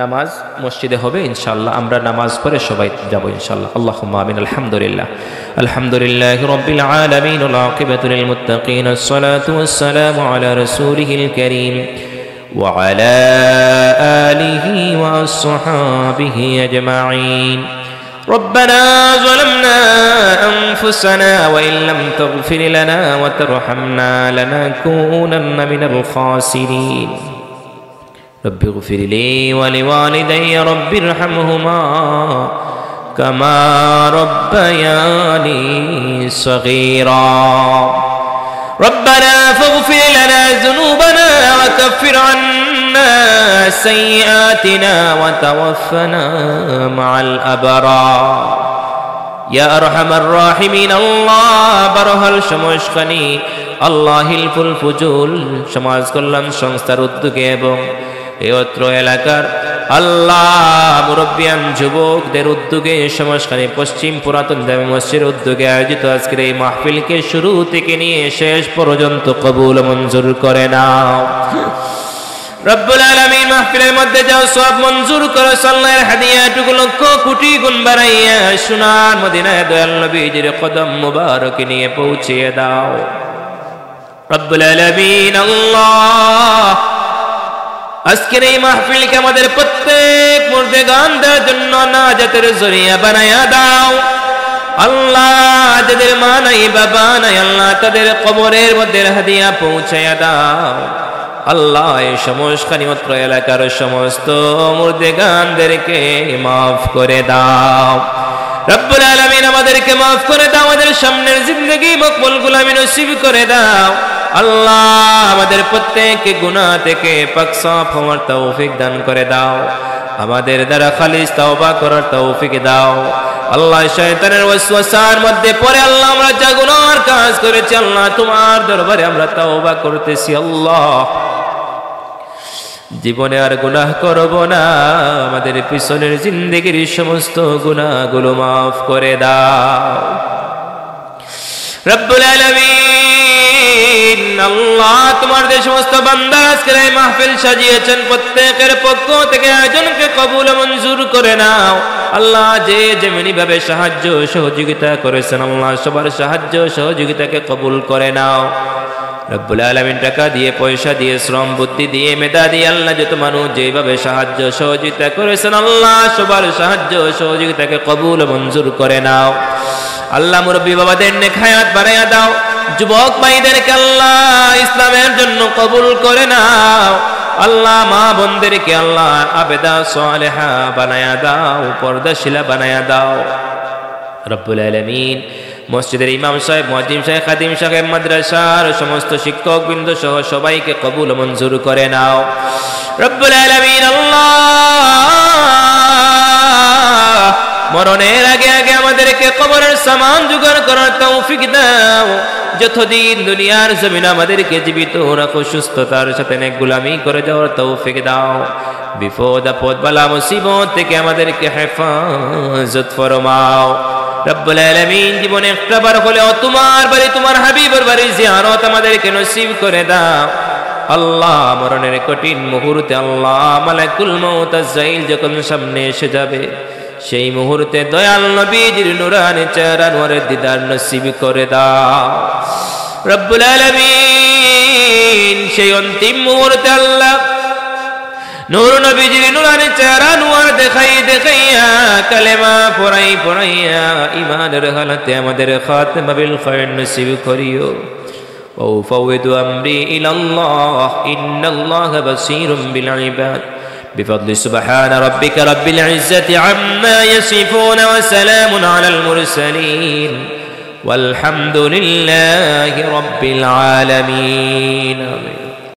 নামাজ মসজিদে হবে ইনশাআল্লাহ। আমরা নামাজ পড়ে সবাই যাব ইনশাআল্লাহ। আল্লাহুম্মা আমিন। আলহামদুলিল্লাহ আলহামদুলিল্লাহি রাব্বিল আলামিন ওয়াল আকিবাতু লিল মুত্তাকিন। আসসালাতু ওয়াসসালামু আলা রাসূলিহিল কারীম ওয়া আলা আলিহি ওয়া আসহাবিহি আজমাইন। ربنا ظلمنا أنفسنا وإن لم تغفر لنا وترحمنا لنكونن من الخاسرين. رب اغفر لي ولوالدي رب ارحمهما كما ربياني صغيرا. ربنا فاغفر لنا ذنوبنا وكفر عنا سيئاتنا وتوفنا مع الأبرار. يا أرحم الراحمين الله برهل সমস্কানি আল্লাহ হিলফুল ফুজুল সমাজ কল্যাণ সংস্থার উদ্যোগে এবং এই অত্র এলাকার আল্লাহ মুরব্বিয়ান যুবকদের উদ্যোগে সমস্কানি পশ্চিম পুরাতন জামে মসজিদের উদ্যোগে আয়োজিত আজকের এই মাহফিলকে শুরু থেকে নিয়ে শেষ পর্যন্ত কবুল মঞ্জুর করে নাও। রব্বুল আলামিন মাহফিলের মধ্যে যাও সব মঞ্জুর করে সাল্লাল্লাহু হাদিয়াটুকু লক্ষ কোটি গুণ বাড়াইয়া সোনার মদিনায় দয়াল নবীজির কদম মুবারক নিয়ে পৌঁছিয়ে দাও। রব্বুল আলামিন আল্লাহ আজকের এই মাহফিলকে আমাদের প্রত্যেক মুর্দেগানদের জন্য নাজাতের জরিয়া বানায়া দাও। আল্লাহ যাদের মা নাই বাবা নাই আল্লাহ তাদের কবরের মধ্যে হাদিয়া পৌঁছায়া দাও। আল্লাহ এই সমস্ত অত্র এলাকার সমস্ত মুর্দেগানদেরকে মাফ করে দাও। রব্বুল আলামিন আমাদেরকে মাফ করে দাও, আমাদের সামনের জিন্দেগি মকবুল গোলামি নসিব করে দাও। আল্লাহ আমাদের প্রত্যেককে গুনাহ থেকে পাক সাফ হওয়ার তৌফিক দান করে দাও, আমাদের দ্বারা খালিস তওবা করার তৌফিক দাও। আল্লাহ শয়তানের ওয়াসওয়াসার মধ্যে পড়ে আল্লাহ আমরা যা গুনাহর কাজ করেছি আল্লাহ তোমার দরবারে আমরা তওবা করতেছি। আল্লাহ জীবনে আর গুনাহ করব না, আমাদের পিছনের জিন্দেগির সমস্ত গুনাহগুলো মাফ করে দাও। রব্বুল আলামিন আল্লাহ তোমার যে সমস্ত বান্দা আজকের এই মাহফিল সাজিয়েছেন প্রত্যেকের পক্ষ থেকে আয়োজনকে কবুল মঞ্জুর করে নাও। আল্লাহ যে যেমনি ভাবে সাহায্য সহযোগিতা করেছেন আল্লাহ সবার সাহায্য সহযোগিতাকে কবুল করে নাও। রব্বুল আলামিন টাকা দিয়ে পয়সা দিয়ে শ্রম বুদ্ধি দিয়ে মেধা দিয়ে আল্লাহ যত মানুষ যেভাবে সাহায্য সহযোগিতা করেছেন আল্লাহ সবার সাহায্য সহযোগিতাকে কবুল মঞ্জুর করে নাও। আল্লাহ মুরব্বী বাবাদের নেক হায়াত বাড়াইয়া দাও, যুবক ভাইদেরকে আল্লাহ ইসলামের জন্য কবুল করে নাও। আল্লাহ মা বোনদেরকে আল্লাহ আবেদা সালেহা বানায়া দাও, পর্দাশীলা বানায়া দাও। রব্বুল আলামিন মসজিদের ইমাম সাহেব, মুয়াজ্জিন সাহেব, খাদিম সাহেব, মাদ্রাসার সমস্ত শিক্ষক বৃন্দ সহ সবাইকে কবুল মঞ্জুর করে নাও। রব্বুল আলামিন আল্লাহ মরণের আগে আগে আমাদেরকে কবরের সামান জোগাড় করার তৌফিক দাও। যতদিন দুনিয়ার জমিনে আমাদেরকে জীবিত রাখো, সুস্থতার সাথে নেক গোলামি করে যাওয়ার তৌফিক দাও। বিপদ আপদ বালা মুসিবত থেকে আমাদেরকে হেফাজত ফরমাও। রব্বুল আলামিন জীবনে একটাবার হলেও তোমার বাড়ি তোমার হাবিবের বাড়ি জিয়ারত আমাদেরকে নসিব করে দাও। আল্লাহ মরণের কঠিন মুহূর্তে আল্লাহ মালাকুল মউত আজরাইল যখন সামনে এসে যাবে সেই মুহূর্তে দয়াল নবীজির নূরানি চেহারা নূরের দিদার নসিব করে দাও। রব্বুল আলামিন সেই অন্তিম মুহূর্তে আল্লাহ নূর নবীজির নূরানি চেহারা কালেমা পড়াইয়া ঈমানের হালতে আমাদের খাতমা বিল খায়র নসিব করিও وأفوض أمري إلى الله إن الله بصير بالعباد بفضل سبحان ربك رب العزة عما يصفون وسلام على المرسلين والحمد لله رب العالمين.